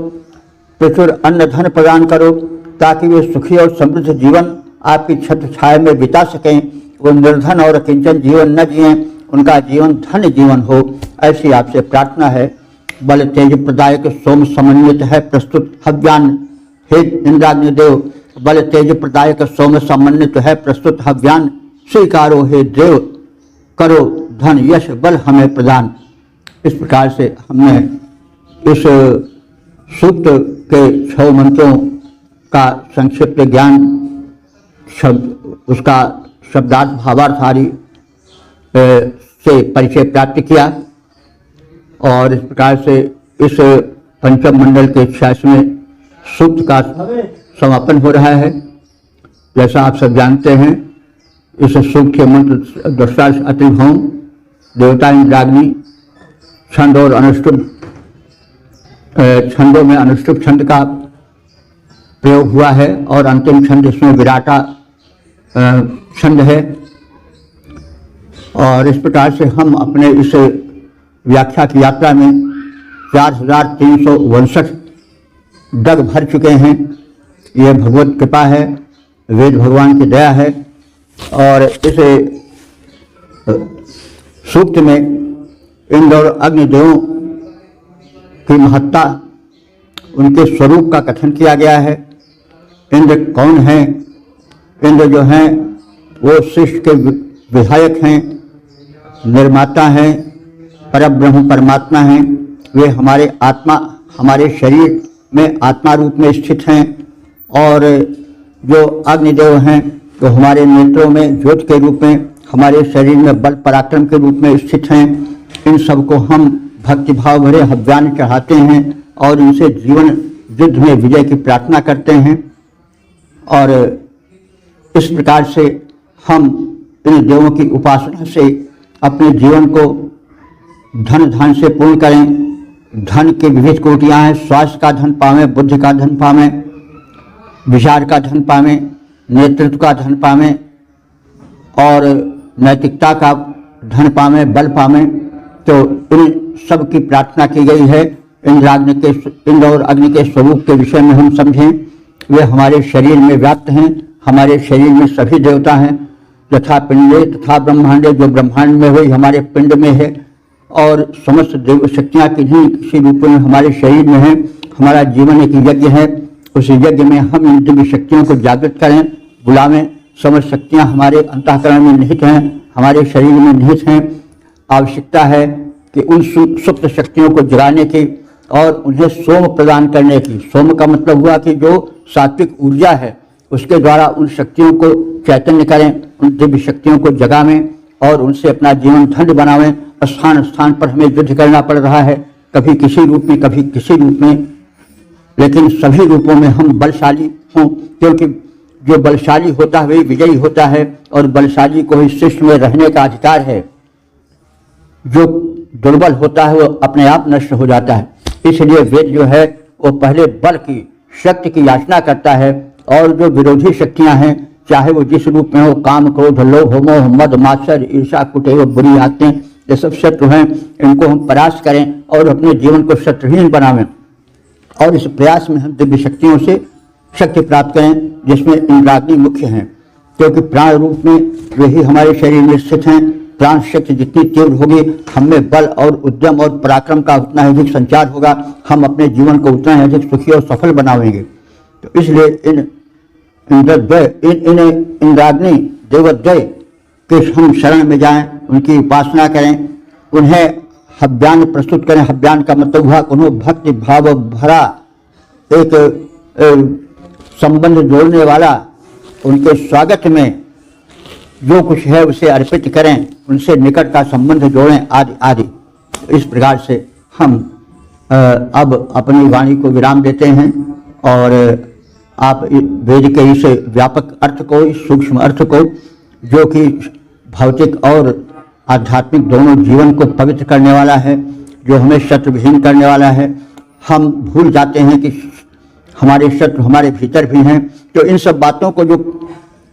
प्रचुर अन्न धन प्रदान करो, ताकि वे सुखी और समृद्ध जीवन आपकी छत्र छाया में बिता सकें। वो निर्धन और किंचन जीवन न जिएं, उनका जीवन धन्य जीवन हो, ऐसी आपसे प्रार्थना है। बल तेज प्रदायक सोम समन्वित है प्रस्तुत हव्यान्न। हे इंद्राग्निदेव, बल तेज प्रदायक सोम समन्वित है प्रस्तुत हव्यान्न स्वीकारो हे देव, करो धन यश बल हमें प्रदान। इस प्रकार से हमने इस सूक्त के 6 मंत्रों का संक्षिप्त ज्ञान, उसका शब्दार्थ भावार्थ आदि से परिचय प्राप्त किया और इस प्रकार से इस पंचम मंडल के 86वें सूक्त का समापन हो रहा है। जैसा आप सब जानते हैं, इस सूक्ष्म मंत्र दृष्टा अतिभौम देवता इंद्राग्नि छंद और अनुष्टुप छंदों में अनुष्टुप छंद का प्रयोग हुआ है और अंतिम छंद इसमें विराटा छंद है। और इस प्रकार से हम अपने इस व्याख्या की यात्रा में 4359 डग भर चुके हैं। ये भगवत कृपा है, वेद भगवान की दया है। और इस सूक्त में इंद्र और अग्निदेवों की महत्ता, उनके स्वरूप का कथन किया गया है। इंद्र कौन है? इंद्र जो हैं वो सृष्टि के विधायक हैं, निर्माता हैं, परब्रह्म परमात्मा हैं। वे हमारे आत्मा, हमारे शरीर में आत्मा रूप में स्थित हैं। और जो अग्निदेव हैं तो हमारे नेत्रों में ज्योति के रूप में, हमारे शरीर में बल पराक्रम के रूप में स्थित हैं। इन सब को हम भक्तिभाव भरे हव्यान चढ़ाते हैं और इनसे जीवन युद्ध में विजय की प्रार्थना करते हैं। और इस प्रकार से हम इन देवों की उपासना से अपने जीवन को धन धान से पूर्ण करें। धन के विविध कोटियाँ हैं। स्वास्थ्य का धन पावें, बुद्धि का धन पावें, विचार का धन पावें, नेतृत्व का धन पावें और नैतिकता का धन पावें, बल पावें। तो इन सब की प्रार्थना की गई है। इंद्र और अग्नि के स्वरूप के विषय में हम समझें। वे हमारे शरीर में व्याप्त हैं। हमारे शरीर में सभी देवता हैं। यथा पिंडे तथा ब्रह्मांडे, जो ब्रह्मांड में हुई हमारे पिंड में है। और समस्त देव शक्तियाँ किसी रूप में हमारे शरीर में है। हमारा जीवन एक यज्ञ है। उस यज्ञ में हम इन दिव्य शक्तियों को जागृत करें, बुलावें। समस्त शक्तियाँ हमारे अंतःकरण में निहित हैं, हमारे शरीर में निहित हैं। आवश्यकता है कि उन सुप्त शक्तियों को जगाने की और उन्हें सोम प्रदान करने की। सोम का मतलब हुआ कि जो सात्विक ऊर्जा है उसके द्वारा उन शक्तियों को चैतन्य करें, उन दिव्य शक्तियों को जगावें और उनसे अपना जीवन धन्य बनावें। स्थान स्थान पर हमें युद्ध करना पड़ रहा है, कभी किसी रूप में, कभी किसी रूप में, लेकिन सभी रूपों में हम बलशाली हों, क्योंकि जो बलशाली होता है वही विजयी होता है और बलशाली को ही सृष्टि में रहने का अधिकार है। जो दुर्बल होता है वो अपने आप नष्ट हो जाता है। इसलिए वेद जो है वो पहले बल की, शक्ति की याचना करता है। और जो विरोधी शक्तियां हैं, चाहे वो जिस रूप में हो, काम, क्रोध, लोभ, मोह, मद, मात्सर्य, ईर्ष्या, कुटेव, बुरी आदतें, ये सब शत्रु हैं। इनको हम परास्त करें और अपने जीवन को शत्रुहीन बनावें। और इस प्रयास में हम दिव्य शक्तियों से शक्ति प्राप्त करें, जिसमें इंद्राग्नि मुख्य हैं, क्योंकि प्राण रूप में वही हमारे शरीर में स्थित हैं। प्राण शक्ति जितनी तीव्र होगी, हमें बल और उद्यम और पराक्रम का उतना ही अधिक संचार होगा। हम अपने जीवन को उतना ही अधिक सुखी और सफल बनावेंगे। तो इसलिए इन इंद्राग्नि देवद्वय के हम शरण में जाएं, उनकी उपासना करें, उन्हें हव्यान प्रस्तुत करें। हव्यान का मतलब हुआ उन्हें भक्ति भाव भरा एक संबंध जोड़ने वाला, उनके स्वागत में जो कुछ है उसे अर्पित करें, उनसे निकट का संबंध जोड़ें, आदि आदि। इस प्रकार से हम अब अपनी वाणी को विराम देते हैं और आप वेद के इस व्यापक अर्थ को, इस सूक्ष्म अर्थ को, जो कि भौतिक और आध्यात्मिक दोनों जीवन को पवित्र करने वाला है, जो हमें शत्रुविहीन करने वाला है, हम भूल जाते हैं कि हमारे शत्रु हमारे भीतर भी हैं। तो इन सब बातों को जो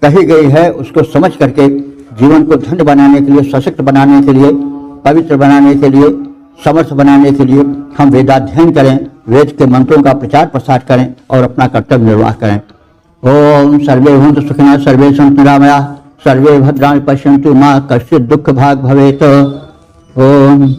कही गई है उसको समझ करके जीवन को धन्य बनाने के लिए, सशक्त बनाने के लिए, पवित्र बनाने के लिए, समर्थ बनाने के लिए हम वेदाध्ययन करें, वेद के मंत्रों का प्रचार प्रसार करें और अपना कर्तव्य निर्वाह करें। ओम सर्वे भवन्तु सुखिनः, सर्वे सन्तु निरामयाः, सर्वे भद्राणि पश्यन्तु मा कश्चित् दुःख भाग् भवेत्। ओम।